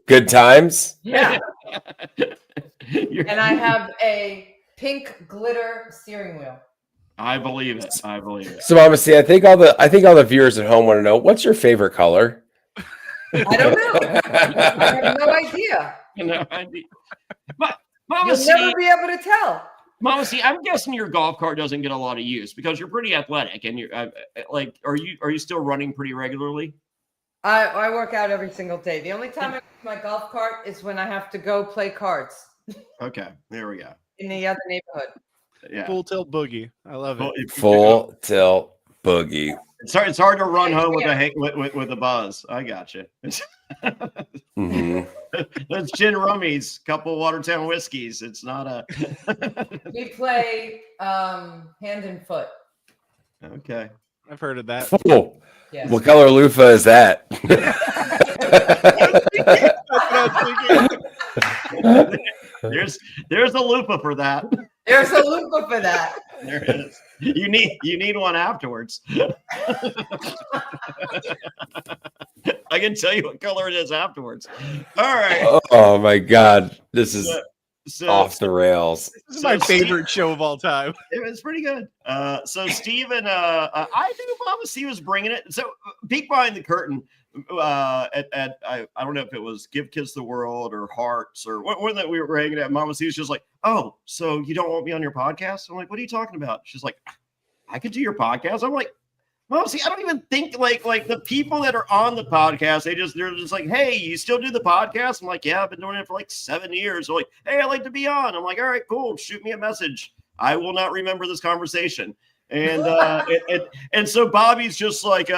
Good times. Yeah. And I have a pink glitter steering wheel. I believe it. I believe it. So, Mama C, I think all the viewers at home want to know, what's your favorite color? I don't know. I have no idea. No idea. But Mama You'll C, never be able to tell. Mama C, I'm guessing your golf cart doesn't get a lot of use because you're pretty athletic, and you're like, are you still running pretty regularly? I work out every single day. The only time I use my golf cart is when I have to go play cards Okay, there we go. in the other neighborhood. Yeah, Full tilt boogie. I love it. Full tilt boogie. It's hard to run home with a buzz. I got you. Mm-hmm. That's gin rummies, couple Watertown whiskeys. It's not a. We play hand and foot. Okay. I've heard of that. Oh, Yes. what color loofah is that? There's a loofah for that. There's a loofah for that. There it is. You need one afterwards. I can tell you what color it is afterwards. All right. Oh my God, this is So off the rails. This is my favorite show of all time. it was pretty good. So Steven, I think Mama C was bringing it. So peek behind the curtain. I don't know if it was Give Kids the World or Hearts or one that we were hanging at. Mama C was just like, "Oh, so you don't want me on your podcast?" I'm like, "What are you talking about?" She's like, "I could do your podcast." I'm like, "Mama C, I don't even think like the people that are on the podcast, they're just like, hey, you still do the podcast?" I'm like, "Yeah, I've been doing it for like 7 years." They're like, "Hey, I'd like to be on." I'm like, "All right, cool. Shoot me a message. I will not remember this conversation." And and so Bobby's just like,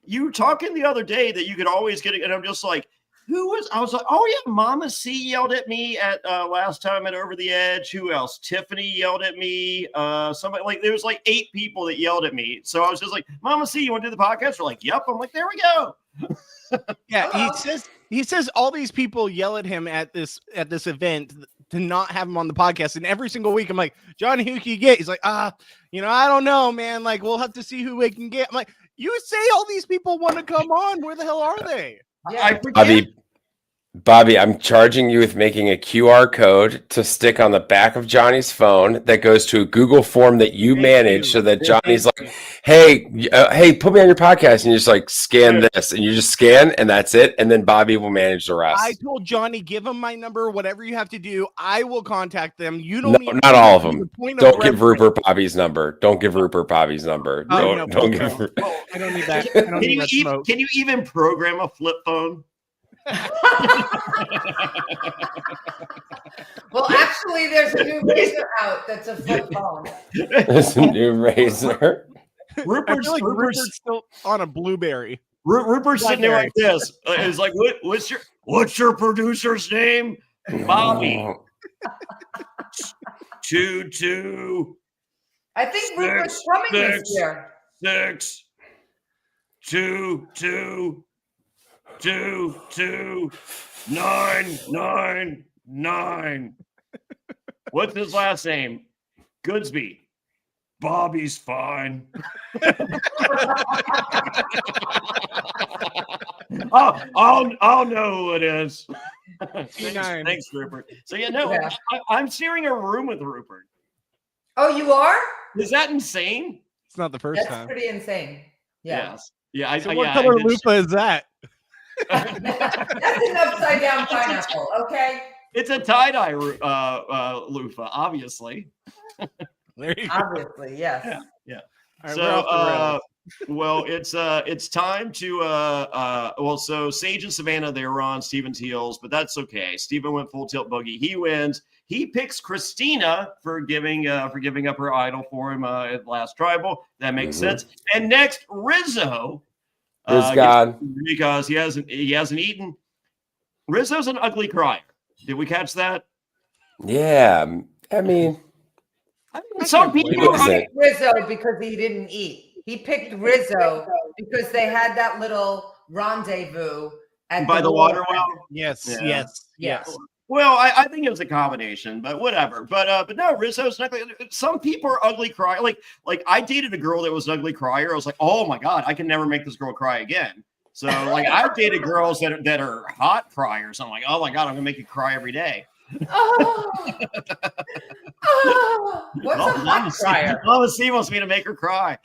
"You were talking the other day that you could always get it," and I'm just like, I was like, "Oh yeah, Mama C yelled at me at last time at Over the Edge. Who else? Tiffany yelled at me. Somebody, like, there was like 8 people that yelled at me. So I was just like, "Mama C, you want to do the podcast?" They're like, "Yep." I'm like, "There we go." Yeah, he says all these people yell at him at this event to not have him on the podcast, and every single week I'm like, "Johnny, who can you get?" He's like, I don't know, man. Like, we'll have to see who we can get. I'm like, you say all these people want to come on. Where the hell are they? Yeah. Bobby, I'm charging you with making a QR code to stick on the back of Johnny's phone that goes to a Google form that you manage, so that Johnny's like, hey, put me on your podcast, and you just like scan this, and you just scan, and that's it, and then Bobby will manage the rest. I told Johnny, give him my number, whatever you have to do. I will contact them. You don't need not all of them. Don't give Rupert Bobby's number. Don't give Rupert Bobby's number. Don't give. I don't need that. I don't need that smoke. Can you even program a flip phone? Well, actually, there's a new razor out that's a flip phone. There's a new razor. I feel like Rupert's still on a Blueberry. Rupert's sitting there like this. He's like, what's your producer's name? Bobby. 2 I think Rupert's coming this year. 6 2 2 2 2 9 9 9. What's his last name? Goodsby. Bobby's fine. I'll know who it is. Thanks, Rupert. So I'm sharing a room with Rupert. Oh, you are? Is that insane? It's not the first That's time. pretty insane. Yeah. Yes. Yeah. So what color loofah is that? That's an upside down pineapple. Okay. It's a tie-dye loofah, obviously. There you go. Obviously, yes. Yeah. Right, So well, it's time to so Sage and Savannah, they were on Steven's heels, but that's okay. Steven went full tilt boogie. He wins. He picks Christina for giving up her idol for him at last tribal. That makes sense. And next, Rizzo. God. Because he hasn't eaten. Rizzo's an ugly crier. Did we catch that? Yeah. I mean, some people picked Rizzo because he didn't eat. He picked Rizzo because they had that little rendezvous by the water well. Yes. Well, I think it was a combination, but whatever. But no, Rizzo's not. Some people are ugly cry. Like I dated a girl that was an ugly crier. I was like, oh my god, I can never make this girl cry again. So like I've dated girls that are hot criers. I'm like, oh my god, I'm gonna make you cry every day. Oh. What's a hot crier? Mama C wants me to make her cry.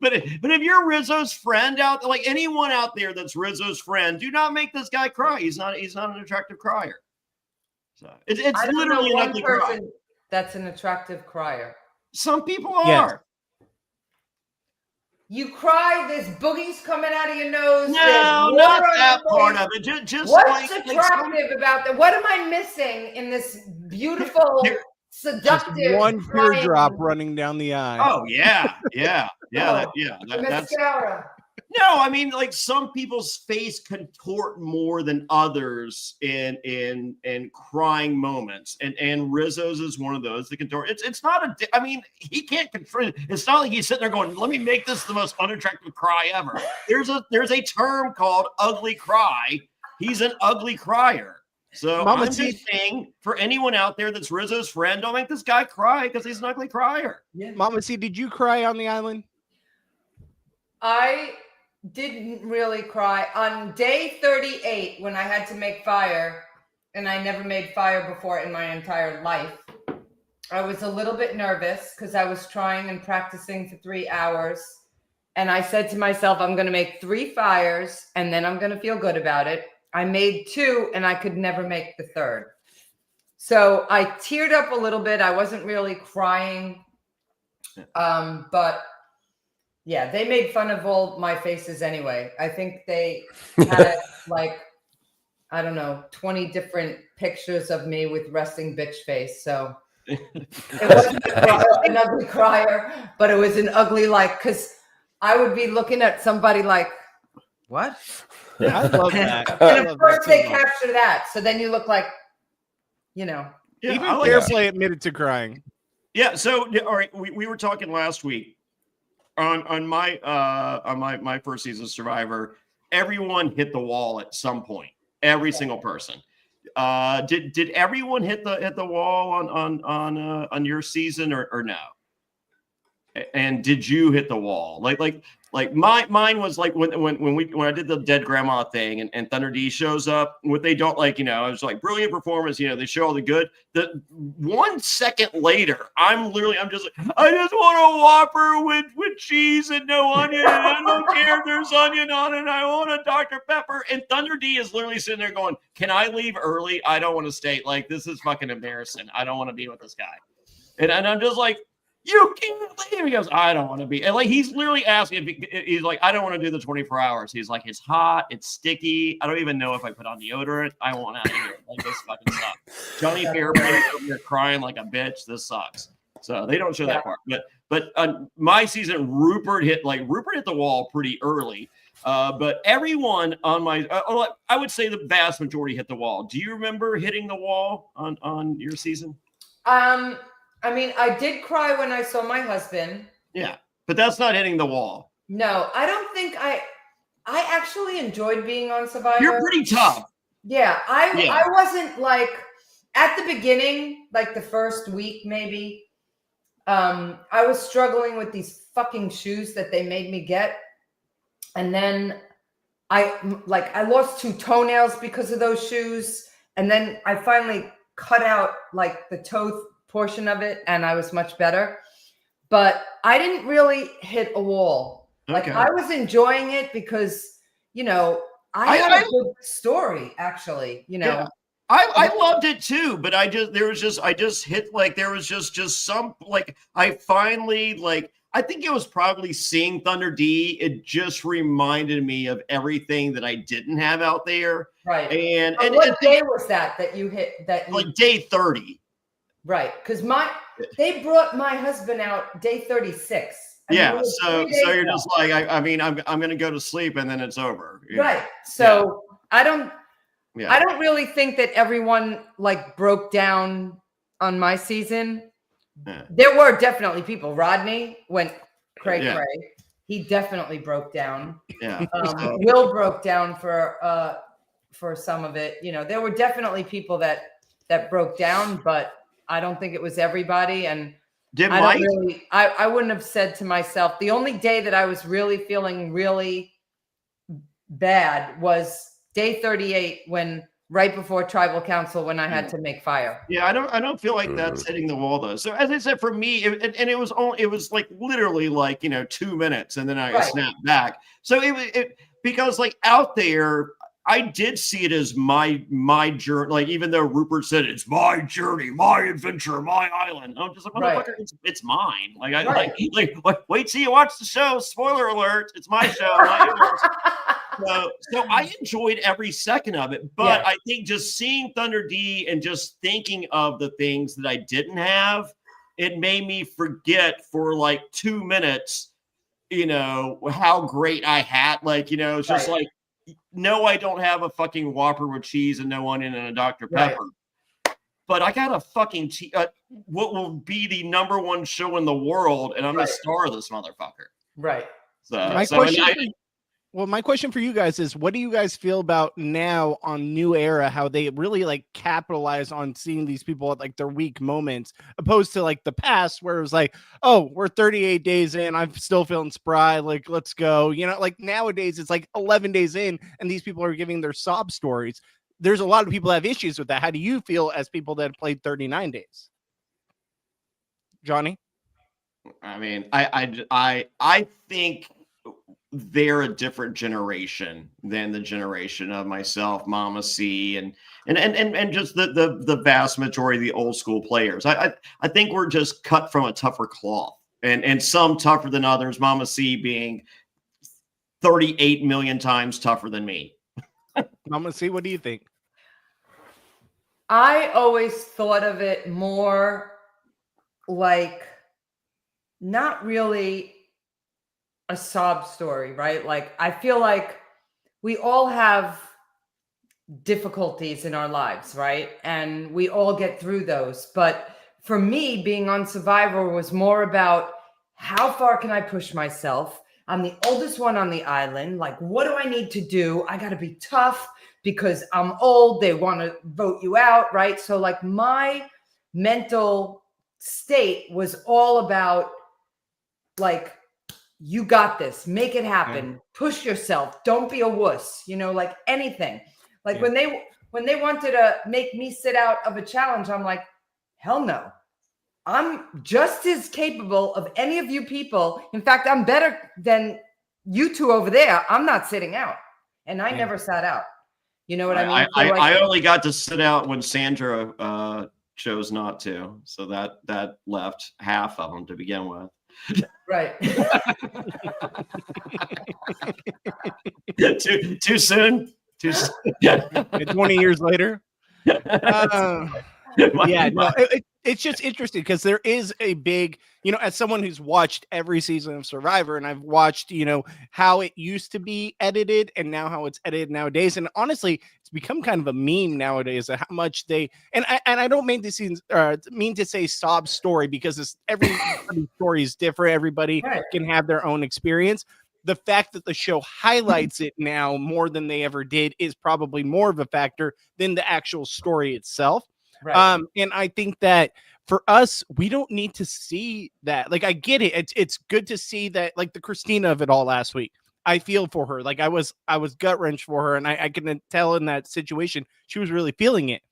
But if you're Rizzo's friend out there, like anyone out there that's Rizzo's friend, do not make this guy cry. He's not an attractive crier. So it's literally an ugly cry. That's an attractive crier. Some people are. Yes. You cry, there's boogies coming out of your nose. No, not that part of it. Just what's attractive about that? What am I missing in this beautiful, seductive? Just one teardrop running down the eye. Oh yeah. That's mascara. no. I mean, like some people's face contort more than others in crying moments, and Rizzo's is one of those that contort. It's not I mean, he can't control. It's not like he's sitting there going, "Let me make this the most unattractive cry ever." There's a term called ugly cry. He's an ugly crier. So Mama I'm just saying, for anyone out there that's Rizzo's friend, don't make this guy cry because he's an ugly crier. Yeah. Mama C, did you cry on the island? I didn't really cry. On day 38, when I had to make fire, and I never made fire before in my entire life, I was a little bit nervous because I was trying and practicing for 3 hours. And I said to myself, I'm going to make 3 fires, and then I'm going to feel good about it. I made 2, and I could never make the 3rd. So I teared up a little bit. I wasn't really crying. But yeah, they made fun of all my faces anyway. I think they had like, I don't know, 20 different pictures of me with resting bitch face. So it wasn't an ugly crier, but it was an ugly, like, because I would be looking at somebody like, what? I love that. And of course they capture that. So then you look like, you know. Yeah, even like Fairplay admitted to crying. Yeah. So all right, we were talking last week on my first season of Survivor. Everyone hit the wall at some point. Every single person. Did everyone hit the wall on your season or no? And did you hit the wall? Like mine was like when I did the dead grandma thing and Thunder D shows up. What they don't like, I was like brilliant performance. They show all the good. The 1 second later, I'm just like, I just want a Whopper with cheese and no onion, and I don't care if there's onion on it. I want a Dr. Pepper. And Thunder D is literally sitting there going, "Can I leave early? I don't want to stay. Like, this is fucking embarrassing. I don't want to be with this guy." And I'm just like, "You can't leave." He goes, "I don't want to be." And like, he's literally asking if he's like, "I don't want to do the 24 hours." He's like, "It's hot. It's sticky. I don't even know if I put on deodorant. I want out of here. Like, this fucking sucks." Jonny Fairplay over here crying like a bitch. This sucks. So they don't show that part. But on my season, Rupert hit the wall pretty early. But everyone on my, I would say the vast majority hit the wall. Do you remember hitting the wall on your season? I mean, I did cry when I saw my husband. Yeah, but that's not hitting the wall. No, I don't think I actually enjoyed being on Survivor. You're pretty tough. Yeah, I wasn't like at the beginning, like the first week maybe. I was struggling with these fucking shoes that they made me get, and then I lost 2 toenails because of those shoes, and then I finally cut out like the toe portion of it, and I was much better. But I didn't really hit a wall. Like, I was enjoying it because, I had a good story, actually, Yeah. I loved it too, but I just hit, like, there was just some, like, I finally, like, I think it was probably seeing Thunder D. It just reminded me of everything that I didn't have out there. Right. And what day was that you hit that? Like day 30. Right. Because they brought my husband out day 36. Yeah. So you're just like, I mean, I'm going to go to sleep and then it's over. Right. So I don't really think that everyone like broke down on my season. Yeah. There were definitely people. Rodney went cray. He definitely broke down. Yeah. Will broke down for some of it. There were definitely people that broke down, but I don't think it was everybody. And I wouldn't have said to myself, the only day that I was really feeling really bad was day 38 when right before tribal council when I had to make fire. Yeah, I don't feel like that's hitting the wall though. So as I said, for me, it was like literally like 2 minutes, and then I snapped back. So it because like out there, I did see it as my journey. Like even though Rupert said it's my journey, my adventure, my island, I'm just like motherfucker, it's mine. Like I like wait till you watch the show. Spoiler alert, it's my show. Not yours. So I enjoyed every second of it, but I think just seeing Thunder D and just thinking of the things that I didn't have, it made me forget for like 2 minutes, how great I had. Like, it's just like, no, I don't have a fucking Whopper with cheese and no onion and a Dr. Pepper. But I got a fucking what will be the #1 show in the world, and I'm the star of this motherfucker. Right. My question for you guys is, what do you guys feel about now on New Era, how they really like capitalize on seeing these people at like their weak moments, opposed to like the past where it was like, oh, we're 38 days in, I'm still feeling spry, like let's go. Like nowadays it's like 11 days in and these people are giving their sob stories. There's a lot of people that have issues with that. How do you feel as people that have played 39 days? Johnny? I mean, I think they're a different generation than the generation of myself, Mama C, and just the vast majority of the old school players. I think we're just cut from a tougher cloth, and some tougher than others. Mama C being 38 million times tougher than me. Mama C, what do you think? I always thought of it more like not really a sob story, right? Like I feel like we all have difficulties in our lives, right? And we all get through those. But for me, being on Survivor was more about how far can I push myself? I'm the oldest one on the island. Like, what do I need to do? I got to be tough because I'm old. They want to vote you out, right? So like my mental state was all about like, you got this, make it happen, push yourself, don't be a wuss, like anything. Like when they wanted to make me sit out of a challenge, I'm like, hell no. I'm just as capable of any of you people. In fact, I'm better than you two over there. I'm not sitting out. And I never sat out. You know what I mean? I only got to sit out when Sandra chose not to. So that left half of them to begin with. Right. Too soon? Too soon. 20 years later. It's just interesting because there is a big, as someone who's watched every season of Survivor, and I've watched, how it used to be edited and now how it's edited nowadays. And honestly, it's become kind of a meme nowadays of how much and I don't mean to say sob story because every story is different. Everybody can have their own experience. The fact that the show highlights it now more than they ever did is probably more of a factor than the actual story itself. Right. And I think that for us, we don't need to see that. Like, I get it. It's good to see that, like the Christina of it all last week. I feel for her. Like I was gut wrenched for her. And I can tell in that situation, she was really feeling it.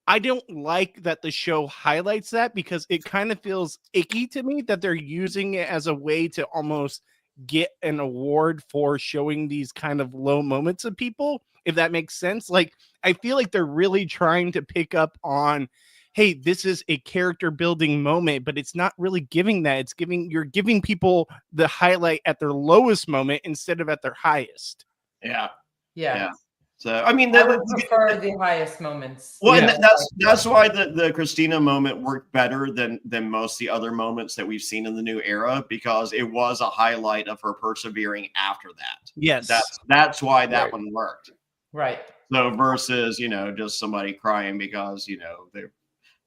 I don't like that the show highlights that because it kind of feels icky to me that they're using it as a way to almost get an award for showing these kind of low moments of people, if that makes sense. Like, I feel like they're really trying to pick up on, hey, this is a character building moment, but it's not really giving that. You're giving people the highlight at their lowest moment instead of at their highest. Yeah. Yeah. So, I mean, I would prefer the highest moments. Well, and that's why the Christina moment worked better than most of the other moments that we've seen in the new era, because it was a highlight of her persevering after that. Yes. That's why that one worked. Right. So versus, just somebody crying because,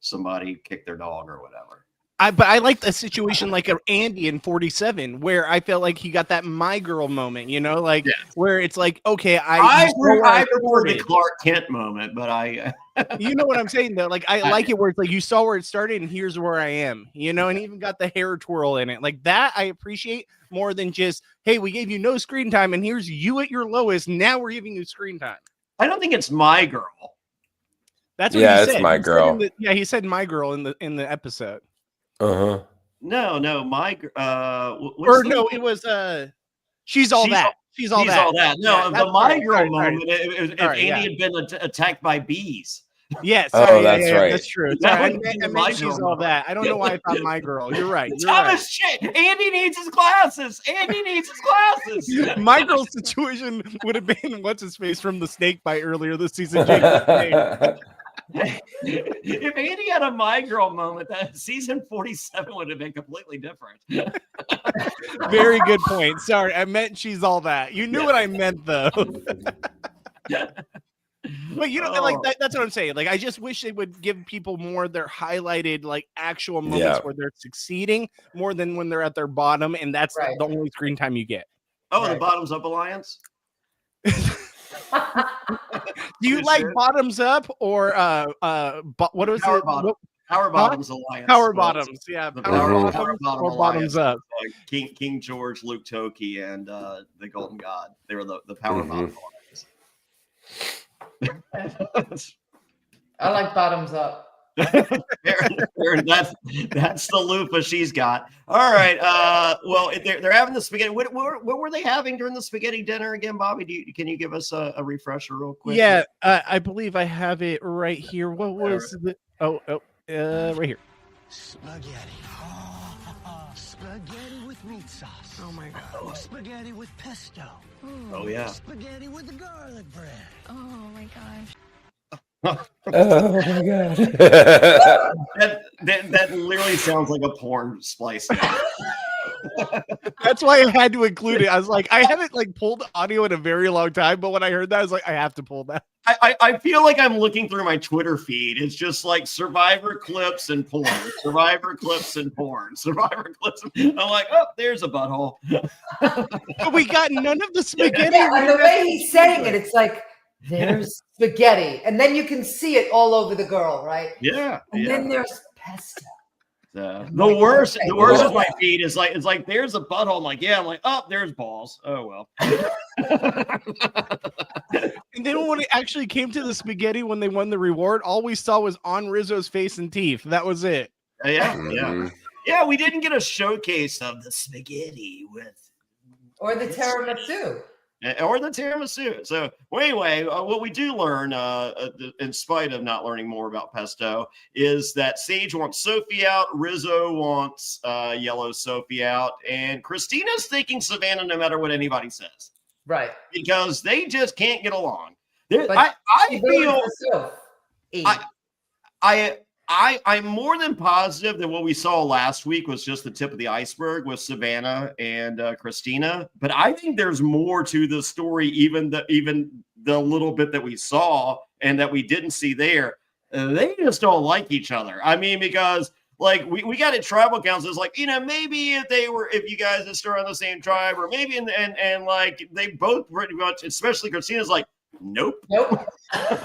somebody kicked their dog or whatever. But I like a situation like Andy in 47, where I felt like he got that my girl moment, where it's like, okay, I prefer the Clark Kent moment, but you know what I'm saying though? Like, I like it where it's like, you saw where it started and here's where I am, and even got the hair twirl in it. Like that, I appreciate more than just, hey, we gave you no screen time and here's you at your lowest. Now we're giving you screen time. I don't think it's my girl. That's what he said. It's my girl. He said my girl in the episode. Uh-huh. No, it was she's all that. She's all that. No, yeah, the my girl sorry. moment. If Andy had been attacked by bees. Yes. Oh, that's right. That's true. That Sorry, would be I my meant she's girl. all that. I don't know why I thought my girl. You're right. Shit. Andy needs his glasses. Andy needs his glasses. My girl situation would have been what's his face from the snake bite earlier this season. Jacob. If Andy had a my girl moment, that season 47 would have been completely different. Very good point. Sorry, I meant she's all that. You knew what I meant though. But that's what I'm saying. Like, I just wish they would give people more of their highlighted, like, actual moments where they're succeeding more than when they're at their bottom, and that's the only screen time you get. Oh, the Bottoms Up Alliance. Do you like Bottoms Up or what was Power it? Bottom. Power Bottoms Alliance. Power Bottoms, yeah. Power Bottom or Bottoms Up. King George, Luke Toki, and the Golden God. They were the Power Bottom Alliance. I like Bottoms Up. That's the loofah she's got. All right. Well, they're having the spaghetti. What were they having during the spaghetti dinner again, Bobby? Can you give us a refresher real quick? Yeah, I believe I have it right here. What was the? Right here. Spaghetti. Spaghetti with meat sauce. Oh my god. Spaghetti with pesto. Oh yeah. Spaghetti with the garlic bread. Oh my gosh. Oh my god. that literally sounds like a porn splice. That's why I had to include it. I was like, I haven't pulled audio in a very long time, but when I heard that, I was like, I have to pull that. I feel like I'm looking through my Twitter feed. It's just like Survivor clips and porn, Survivor clips and porn, Survivor clips. I'm like, oh, there's a butthole. But we got none of the spaghetti. Yeah, and the way he's saying it, it's like, there's spaghetti, and then you can see it all over the girl, right? Yeah. And then there's pesto. The worst of my feed is like, it's like there's a butthole. I'm like, yeah. I'm like, oh, there's balls. Oh well. And then when it actually came to the spaghetti, when they won the reward, all we saw was on Rizzo's face and teeth. That was it. Yeah. We didn't get a showcase of the spaghetti Or the tiramisu. Or the tiramisu. So anyway, what we do learn, in spite of not learning more about pesto, is that Sage wants Sophie out, Rizzo wants Yellow Sophie out, and Christina's thinking Savannah no matter what anybody says. Right. Because they just can't get along. I'm more than positive that what we saw last week was just the tip of the iceberg with Savannah and Christina. But I think there's more to the story, even the little bit that we saw and that we didn't see there. They just don't like each other. I mean, because we got a tribal council. It's like, maybe if you guys are still on the same tribe, or maybe and they both pretty much, especially Christina's like, Nope. I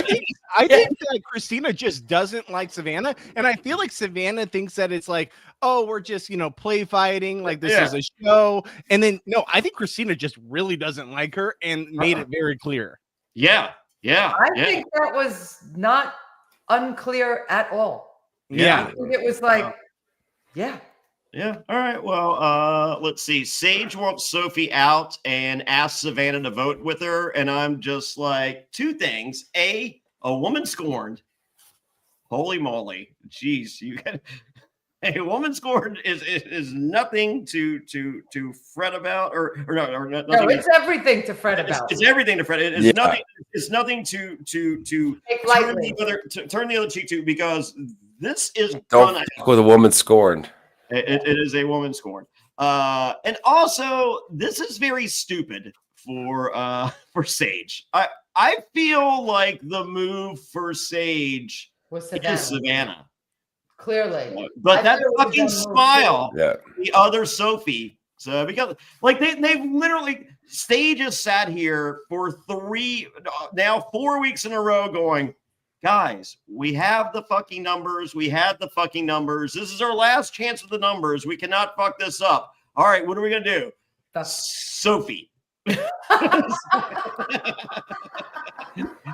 think that Christina just doesn't like Savannah, and I feel like Savannah thinks that it's like, oh, we're just play fighting, like this is a show, and then no, I think Christina just really doesn't like her and made it very clear. I think that was not unclear at all. Yeah, I think it was like, Yeah. All right. Well, let's see. Sage wants Sophie out and asks Savannah to vote with her. And I'm just like, two things. A woman scorned. Holy moly. Jeez. A woman scorned is nothing to fret about or nothing. No, it's everything to fret about. It's everything to fret. It's nothing. It's nothing to turn the other cheek to, because this is don't fuck with a woman scorned. It is a woman scorned. And also, this is very stupid for Sage. I feel like the move for Sage was Savannah. Clearly. But that fucking smile, the other Sophie. So because they've literally, Sage has sat here for 4 weeks in a row going, guys, we have the fucking numbers. We had the fucking numbers. This is our last chance with the numbers. We cannot fuck this up. All right, what are we going to do?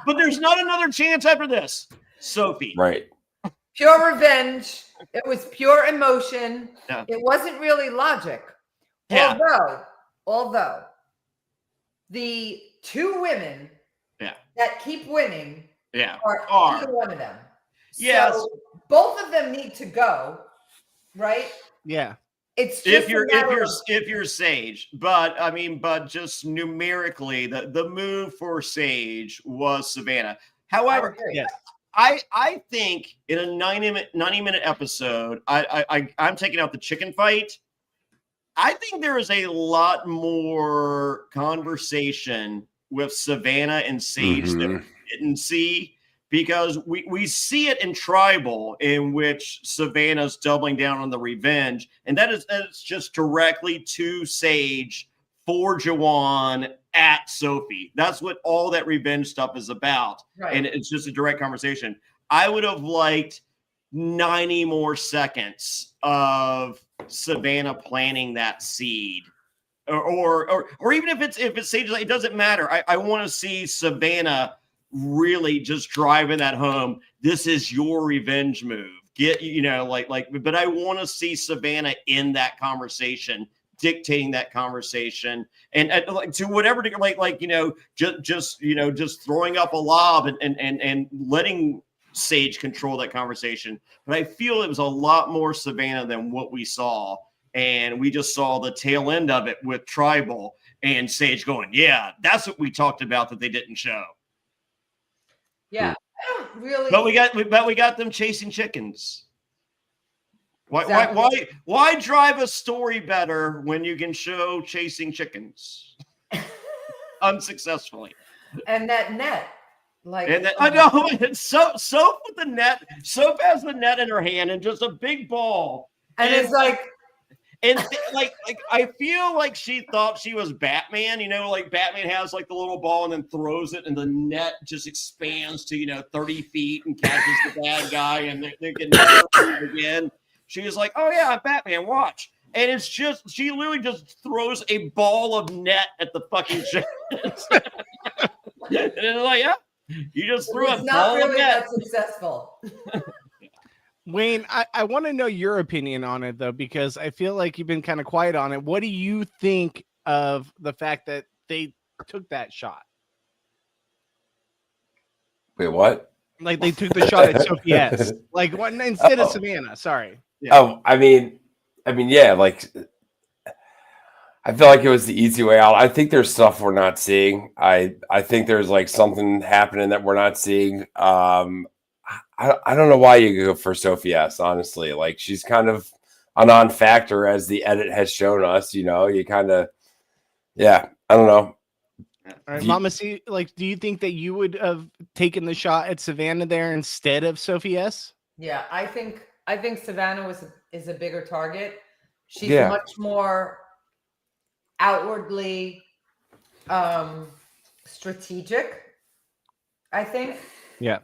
But there's not another chance after this. Sophie. Right. Pure revenge. It was pure emotion. Yeah. It wasn't really logic. Yeah. Although the two women that keep winning are either one of them. Yes. So both of them need to go, right? Yeah. It's just if you're Sage, but just numerically, the move for Sage was Savannah. However, yes. I think in a 90-minute episode, I'm taking out the chicken fight. I think there is a lot more conversation with Savannah and Sage that we didn't see, because we see it in Tribal, in which Savannah's doubling down on the revenge, and that's just directly to Sage for Jawan at Sophie. That's what all that revenge stuff is about, and it's just a direct conversation. I would have liked 90 more seconds of Savannah planting that seed, or even if it's Sage, it doesn't matter. I want to see Savannah really just driving that home. This is your revenge move. But I want to see Savannah in that conversation, dictating that conversation, and to whatever degree, just throwing up a lob and letting Sage control that conversation. But I feel it was a lot more Savannah than what we saw, and we just saw the tail end of it with Tribal and Sage going, "Yeah, that's what we talked about that they didn't show." Yeah, I don't really. But we got them chasing chickens. Why Exactly. why drive a story better when you can show chasing chickens unsuccessfully? And that net, I know it's Soap with the net. Soap has the net in her hand and just a big ball. and it's like, And I feel like she thought she was Batman, like Batman has like the little ball and then throws it, and the net just expands to 30 feet and catches the bad guy, and they can never move again. She was like, "Oh yeah, I'm Batman, watch." And it's just, she literally just throws a ball of net at the fucking chickens. And it's like, yeah, you just threw a it's not ball of really net. that successful. Wayne, I want to know your opinion on it, though, because I feel like you've been kind of quiet on it. What do you think of the fact that they took that shot? Wait, what? Like they took the shot at Sophie S. Like instead of Savannah. Sorry. Yeah. Oh, I mean, yeah, like I feel like it was the easy way out. I think there's stuff we're not seeing. I think there's like something happening that we're not seeing. I don't know why you go for Sophie S, honestly. Like she's kind of a non-factor, as the edit has shown us. You kind of, I don't know. All right, Mama C, do you think that you would have taken the shot at Savannah there instead of Sophie S? Yeah, I think Savannah is a bigger target. She's Yeah. much more outwardly strategic, I think. Yeah.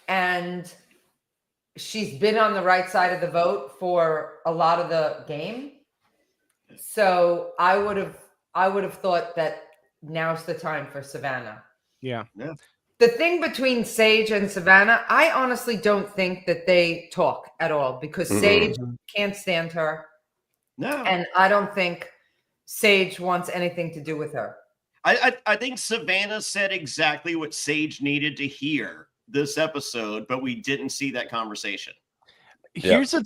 And she's been on the right side of the vote for a lot of the game. So I would have thought that now's the time for Savannah. Yeah. The thing between Sage and Savannah, I honestly don't think that they talk at all, because Sage can't stand her. No. And I don't think Sage wants anything to do with her. I think Savannah said exactly what Sage needed to hear this episode, but we didn't see that conversation. Here's the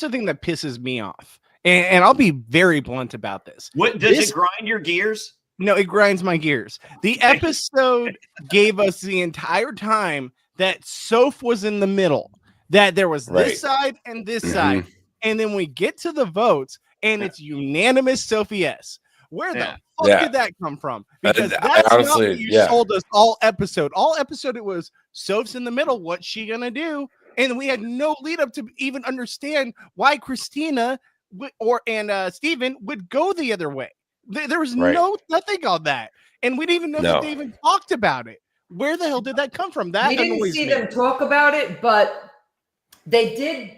thing that pisses me off, and I'll be very blunt about this. What does it grind your gears? No, it grinds my gears. The episode gave us the entire time that Soph was in the middle, that there was this side and this side, and then we get to the votes, and it's unanimous Sophie S. Where the fuck did that come from? Because that's honestly, not what you told us all episode. All episode, it was Soph's in the middle. What's she gonna do? And we had no lead up to even understand why Christina and Steven would go the other way. There was nothing on that, and we didn't even know that they even talked about it. Where the hell did that come from? That we didn't see them talk about it, but they did.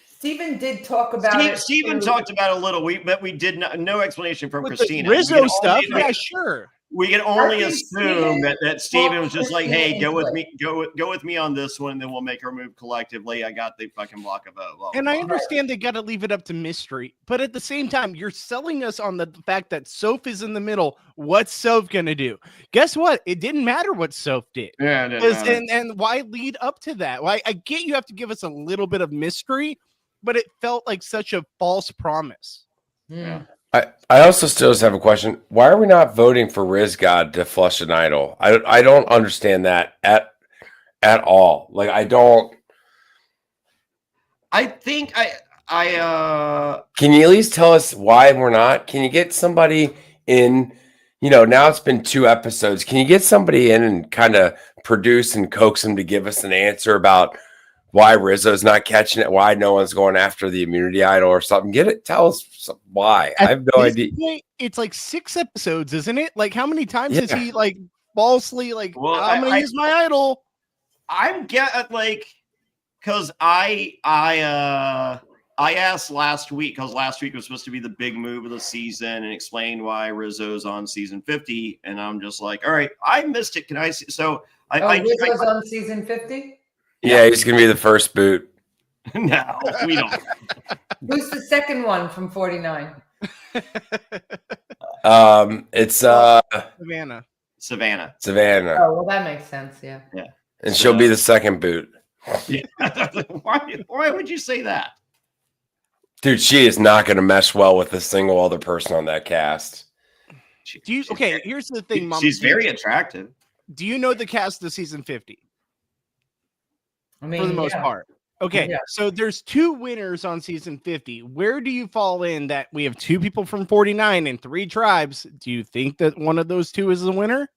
Steven did talk about it. Steven talked about it a little, but we did not, no explanation from with Christina. the Rizzo stuff, yeah, sure. we can only I think assume Steven that Steven was just like, hey, go with into me, go with me on this one, and then we'll make our move collectively. I got the fucking block of vote. Blah, And blah, I blah. understand they got to leave it up to mystery, but at the same time, you're selling us on the fact that Soph is in the middle. What's Soph gonna do? Guess what? It didn't matter what Soph did. Yeah, it didn't matter. And why lead up to that? Why I get you have to give us a little bit of mystery, but it felt like such a false promise. Yeah. I also still just have a question. Why are we not voting for Riz God to flush an idol? I don't understand that at all. Like I don't. I think I Can you at least tell us why we're not? Can you get somebody in? You know, now it's been 2 episodes. Can you get somebody in and kind of produce and coax them to give us an answer about why Rizzo's not catching it? Why no one's going after the immunity idol or something? Get it. Tell us why. I have no idea. Point, it's like 6 episodes, isn't it? Like how many times has Yeah. he like falsely like Well, I'm gonna use my idol? I'm like because I asked last week because last week was supposed to be the big move of the season and explained why Rizzo's on season 50, and I'm just like, all right, I missed it. Can I see? So Rizzo's on season 50? Yeah, he's gonna be the first boot. No, we don't. Who's the second one from 49? It's Savannah. Savannah. Oh, well, that makes sense. Yeah. and she'll be the second boot. Yeah. Why would you say that? Dude, she is not gonna mesh well with a single other person on that cast. Do you okay? Here's the thing, Mom. She's very attractive. Do you know the cast of season 50? I mean, For the most part. Okay, Yeah. so there's 2 winners on season 50. Where do you fall in that we have 2 people from 49 and 3 tribes? Do you think that one of those 2 is the winner?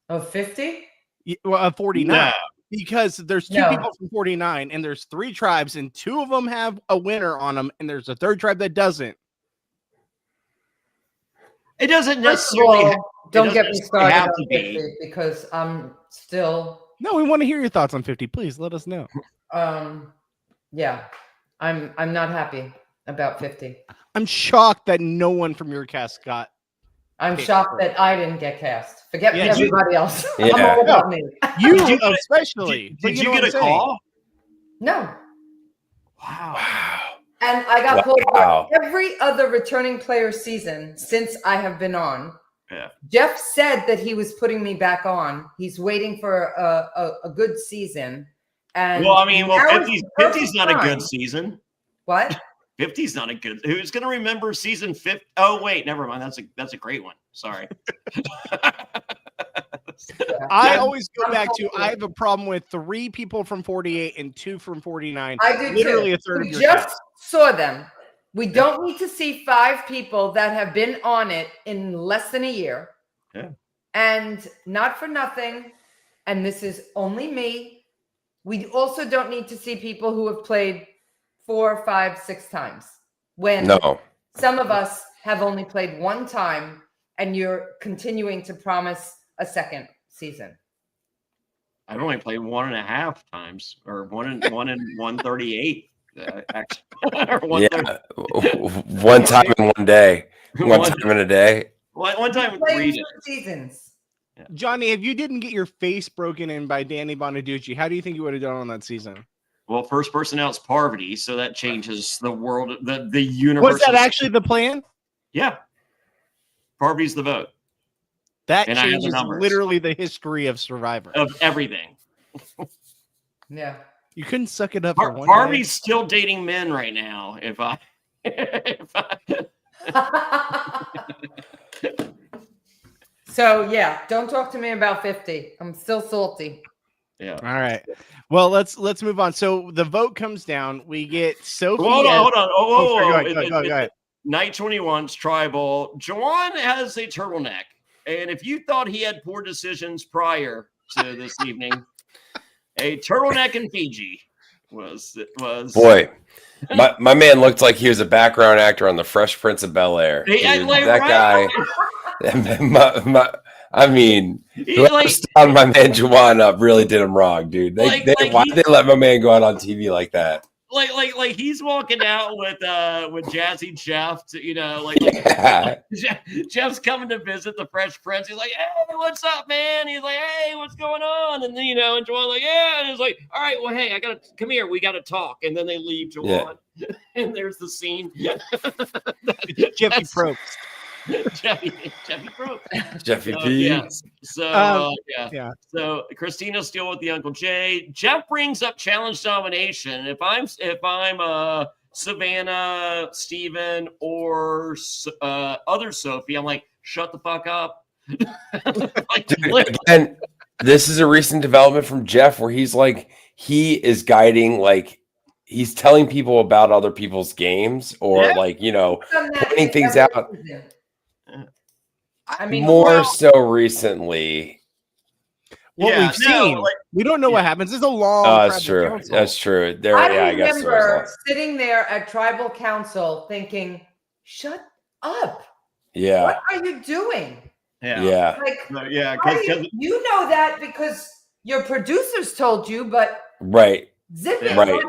Of 50? Well, 49. No. Because there's 2 people from 49 and there's 3 tribes and 2 of them have a winner on them and there's a 3rd tribe that doesn't. It doesn't First of necessarily. all, don't get me started have on to be. 50 because I'm still. No, we want to hear your thoughts on 50. Please let us know. Yeah, I'm not happy about 50. I'm shocked that no one from your cast got. I'm Okay, shocked sure. that I didn't get cast. Forget Yeah, everybody else. I'm Yeah. all about me. You Did you- especially. but Did you know get what a I'm saying. call? No. Wow. And I got pulled Wow. for every other returning player season since I have been on. Yeah. Jeff said that he was putting me back on. He's waiting for a good season. And Well, I mean, now is 50's the perfect not a time. good season. What? 50's not a good. Who's going to remember season 50? Oh, wait, never mind. That's a great one. Sorry. I always go I'm back to hopeful. I have a problem with 3 people from 48 and 2 from 49. I do Literally too. a third We of your just cast. saw them. We don't need to see 5 people that have been on it in less than a year. Yeah. And not for nothing, and this is only me, we also don't need to see people who have played 4, 5, 6 times. When No. some of us have only played 1 time, and you're continuing to promise a second season. I've only played 1.5 times, or one in 138. Actually, or 130. Yeah. One time in one day. One time in a day. One time in Played 3 2 days. seasons. Johnny, if you didn't get your face broken in by Danny Bonaducci, how do you think you would have done on that season? Well, first person out is Parvati, so that changes the world, the universe. Was that actually the plan? Yeah. Parvati's the vote That And I have the changes numbers. literally the history of Survivor. of everything. Yeah. You couldn't suck it up for one Parvati's still dating men right now. If I So yeah, don't talk to me about 50. I'm still salty. yeah. All right. Well, let's move on. So the vote comes down. We get Sophie. Hold on. Oh, sorry, go ahead. Night 21's tribal. Juwan has a turtleneck. And if you thought he had poor decisions prior to this evening, a turtleneck in Fiji was Boy, my man looked like he was a background actor on The Fresh Prince of Bel-Air. Hey, Dude, like, that right? guy. I mean, He, whoever like, started my man Juwan up really did him wrong, dude. Why did they let my man go out on TV like that? like he's walking out with Jazzy Jeff, Jeff's coming to visit the Fresh Prince. He's like, hey, what's up, man? He's like, hey, what's going on? And then and Juwan like, yeah, and he's like, all right, well, hey, I gotta come here, we gotta talk. And then they leave Juwan, and there's the scene. Jeffy Probst. Jeffy Probst. Jeffy P. Yes. So So Christina's still with the Uncle Jay. Jeff brings up challenge domination. If I'm Savannah, Steven, or other Sophie, I'm like, shut the fuck up. Dude, again, this is a recent development from Jeff where he's like, he is guiding, like he's telling people about other people's games or pointing things out. I mean, more so recently. We've seen, we don't know what happens. It's a long. That's true. Council. That's true. There, I I guess remember sitting there at tribal council thinking, "Shut up! Yeah, what are you doing?" Yeah, because you know that because your producers told you, but zip it, right.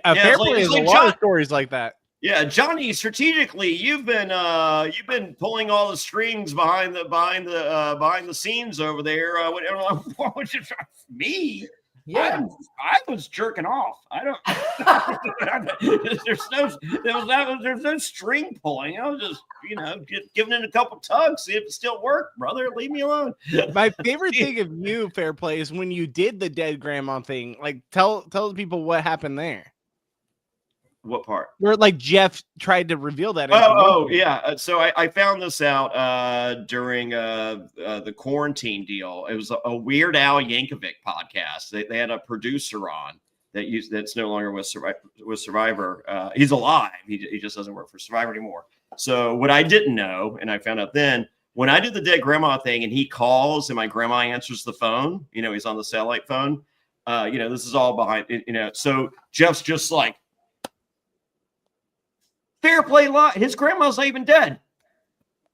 Fairplay is a lot of stories like that. Yeah, Johnny, strategically, you've been pulling all the strings behind the scenes over there. What was it? Me? Yeah, I was jerking off. I don't. there's no string pulling. I was just giving it a couple tugs, see if it still worked, brother. Leave me alone. My favorite thing of you, Fairplay, is when you did the dead grandma thing. Like, tell the people what happened there. What part? Where Jeff tried to reveal that. Oh yeah. So I found this out during the quarantine deal. It was a Weird Al Yankovic podcast. They had a producer on that's no longer with Survivor. He's alive. He just doesn't work for Survivor anymore. So what I didn't know, and I found out then, when I did the dead grandma thing, and he calls, and my grandma answers the phone. He's on the satellite phone. This is all behind. So Jeff's just like, Fairplay lie. His grandma's not even dead.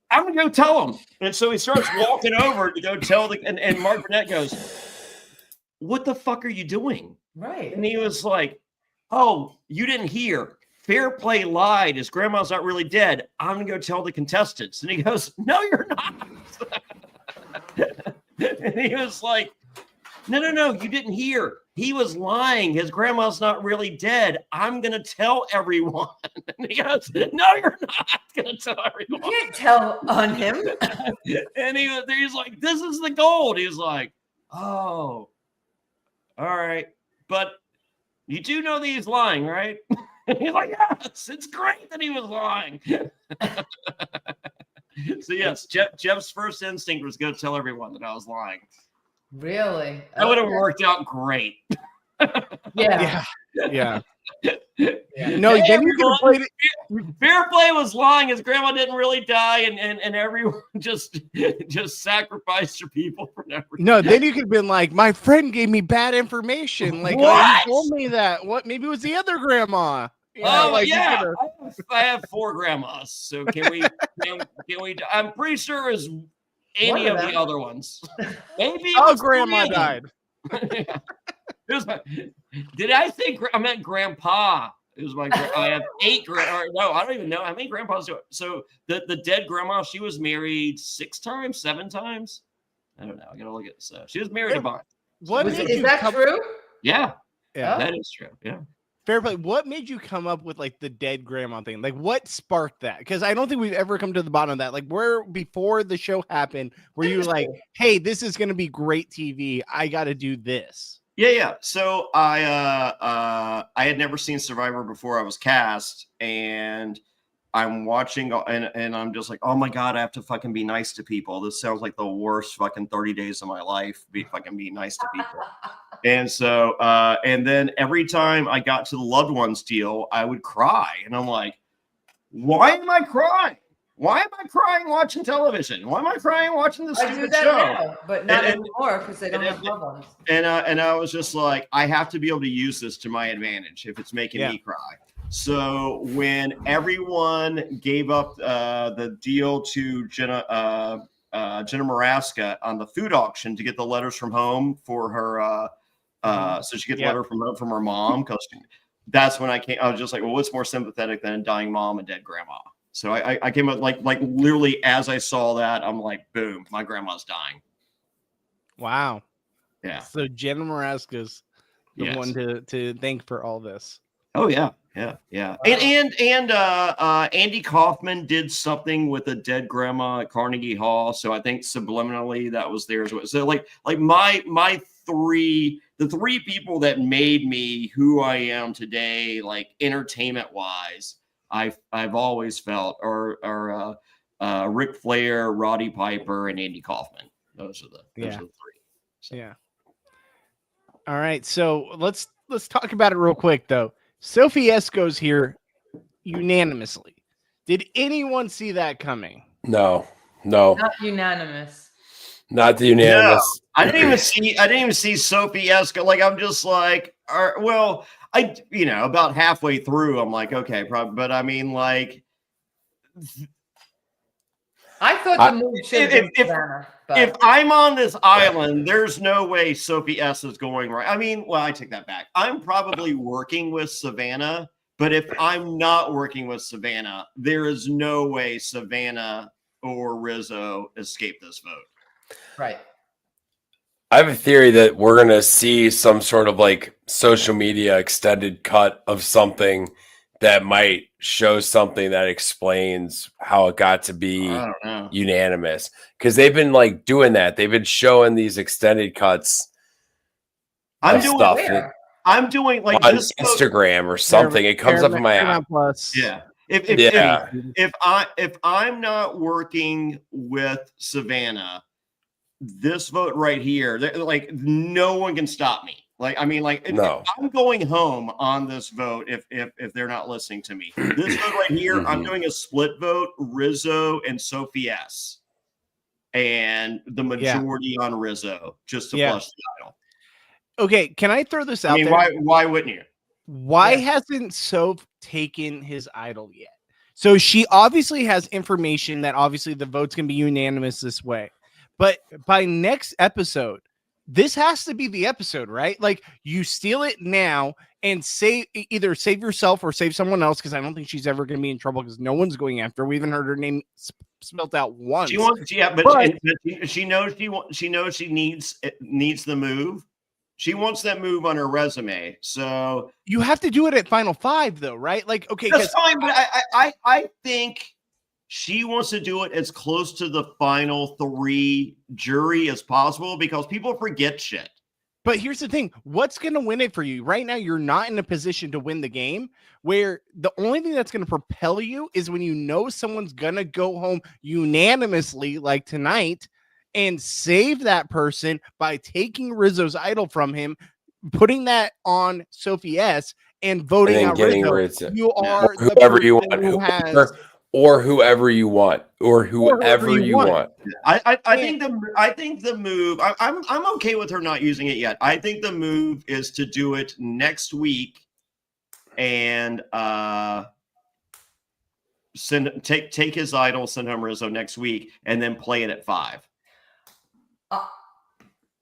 I'm gonna go tell him. And so he starts walking over to go tell and Mark Burnett goes, what the fuck are you doing? Right. And he was like, oh, you didn't hear. Fairplay lied. His grandma's not really dead. I'm gonna go tell the contestants. And he goes, no, you're not. And he was like, no, you didn't hear. He was lying. His grandma's not really dead. I'm going to tell everyone. And he goes, no, you're not going to tell everyone. You can't tell on him. And he's like, this is the gold. He's like, oh, all right. But you do know that he's lying, right? And he's like, yes, it's great that he was lying. So yes, Jeff's first instinct was go tell everyone that I was lying. Really? That would have worked out great. Yeah. No, hey, then you could have played it. Fairplay was lying. His grandma didn't really die, and everyone just sacrificed your people for no reason. No, then you could have been like, my friend gave me bad information. Like, he told me that. What? Maybe it was the other grandma. I have 4 grandmas. So can we? I'm pretty sure it was any of the other ones. Maybe. Oh, grandma died. Did I say I meant grandpa? It was my. I have 8 no, I don't even know how many grandpas do it. So the dead grandma, she was married 6 times, 7 times. I don't know. I gotta look at this. She was married a bunch. What is that true? Yeah, that is true. Yeah. Fairplay, what made you come up with the dead grandma thing? Like, what sparked that? Because I don't think we've ever come to the bottom of that. Like, where before the show happened, were you like, hey, this is going to be great TV. I got to do this. Yeah. So I had never seen Survivor before I was cast, and I'm watching and I'm just like, oh my God, I have to fucking be nice to people. This sounds like the worst fucking 30 days of my life. Be nice to people. And so, and then every time I got to the loved ones deal, I would cry. And I'm like, why am I crying? Why am I crying watching television? Why am I crying watching this stupid show? Now, but not anymore because they don't have loved ones. And I was just like, I have to be able to use this to my advantage if it's making me cry. So when everyone gave up the deal to Jenna Maraska on the food auction to get the letters from home for her, so she gets a letter from her mom because that's when I was just like, well, what's more sympathetic than a dying mom and dead grandma? So I came up like literally as I saw that, I'm like, boom, my grandma's dying. Wow. Yeah. So Jenna Maraska's the one to thank for all this. Oh yeah. Wow. And Andy Kaufman did something with a dead grandma at Carnegie Hall. So I think subliminally that was there as well. So like the three people that made me who I am today, like entertainment wise, I've always felt are Ric Flair, Roddy Piper, and Andy Kaufman. Those are the three. So. Yeah. All right. So let's talk about it real quick though. Sophie Esco's here unanimously. Did anyone see that coming? No. Not unanimous. Not the unanimous. No, I didn't even see Sophie Esco. Like I'm just like, about halfway through, I'm like, okay, probably. But I mean, like, I thought the move should have been Savannah. If I'm on this island, there's no way Sophie S is going right. I mean, well, I take that back. I'm probably working with Savannah, but if I'm not working with Savannah, there is no way Savannah or Rizzo escape this vote. Right. I have a theory that we're going to see some sort of like social media extended cut of something that might show something that explains how it got to be unanimous. Because they've been like doing that. They've been showing these extended cuts. I'm doing like on this Instagram or something. It comes up in my app. Yeah. If I'm not working with Savannah, this vote right here, like no one can stop me. Like, I mean, like, no. I'm going home on this vote if they're not listening to me. This vote right here, I'm doing a split vote, Rizzo and Sophie S. And the majority on Rizzo, just to flush the idol. Okay, can I throw this out there? Why wouldn't you? Why hasn't Soph taken his idol yet? So she obviously has information that obviously the votes can be unanimous this way. But by next episode, this has to be the episode, right? Like you steal it now and either save yourself or save someone else, because I don't think she's ever going to be in trouble because no one's going after her. We haven't heard her name spelled out once. She wants, but she knows she needs the move. She wants that move on her resume. So you have to do it at Final Five, though, right? Like, okay, that's fine, but I think she wants to do it as close to the final three jury as possible because people forget shit. But here's the thing. What's going to win it for you? Right now, you're not in a position to win the game, where the only thing that's going to propel you is when you know someone's going to go home unanimously, like tonight, and save that person by taking Rizzo's idol from him, putting that on Sophie S, and voting out Rizzo. You are whoever you want. Or whoever you want, or whoever you want. I think the move. I'm okay with her not using it yet. I think the move is to do it next week, and take his idol, send him Rizzo next week, and then play it at 5.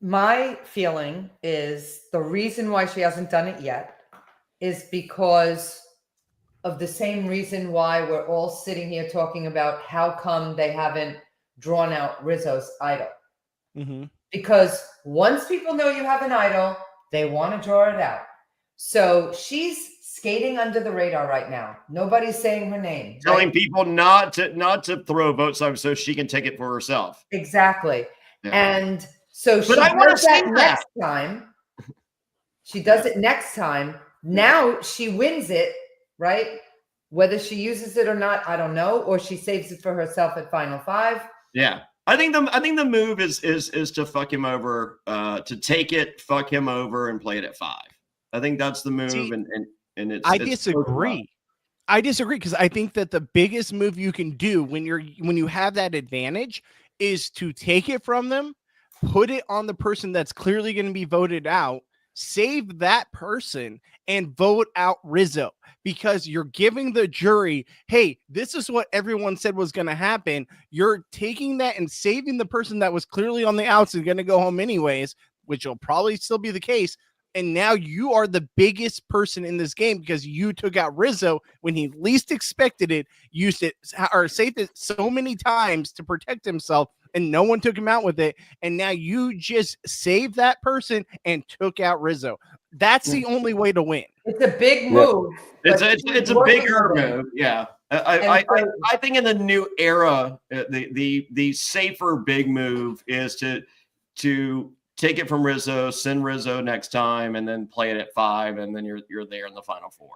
My feeling is the reason why she hasn't done it yet is because of the same reason why we're all sitting here talking about how come they haven't drawn out Rizzo's idol. Mm-hmm. Because once people know you have an idol, they want to draw it out. So she's skating under the radar right now. Nobody's saying her name. Telling people not to throw votes up so she can take it for herself. Exactly. Yeah. And so she does that next time. She does it next time. Now she wins it. Right? Whether she uses it or not, I don't know. Or she saves it for herself at Final Five. Yeah. I think the move is to fuck him over, to take it, fuck him over, and play it at 5. I think that's the move. See, and it's I disagree. I disagree because I think that the biggest move you can do when you have that advantage is to take it from them, put it on the person that's clearly going to be voted out, save that person, and vote out Rizzo. Because you're giving the jury, hey, this is what everyone said was going to happen. You're taking that and saving the person that was clearly on the outs and going to go home anyways, which will probably still be the case. And now you are the biggest person in this game because you took out Rizzo when he least expected it, used it or saved it so many times to protect himself, and no one took him out with it. And now you just saved that person and took out Rizzo. That's the only way to win. It's a big move. It's a bigger move. Yeah. I think in the new era, the safer big move is to take it from Rizzo, send Rizzo next time, and then play it at 5, and then you're there in the final 4.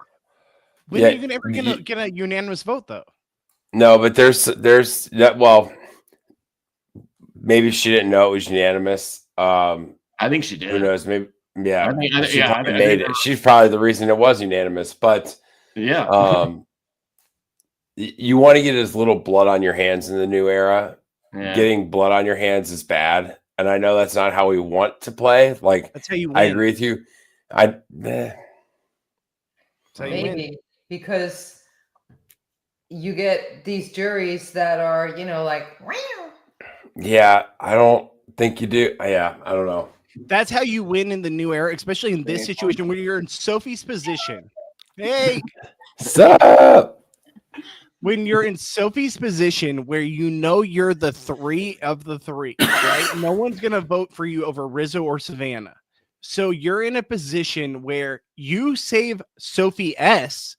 When are you ever gonna get a unanimous vote though? No, but there's that. Well, maybe she didn't know it was unanimous. I think she did. Who knows? Maybe. Yeah, she made it. She's probably the reason it was unanimous. But yeah, you want to get as little blood on your hands in the new era. Yeah. Getting blood on your hands is bad. And I know that's not how we want to play. Like, that's how you win. I agree with you. Maybe because you get these juries that are, like, yeah, I don't think you do. Yeah, I don't know. That's how you win in the new era, especially in this situation where you're in Sophie's position. Hey, sup? When you're in Sophie's position where you're the 3 of the 3, right? No one's going to vote for you over Rizzo or Savannah. So you're in a position where you save Sophie S.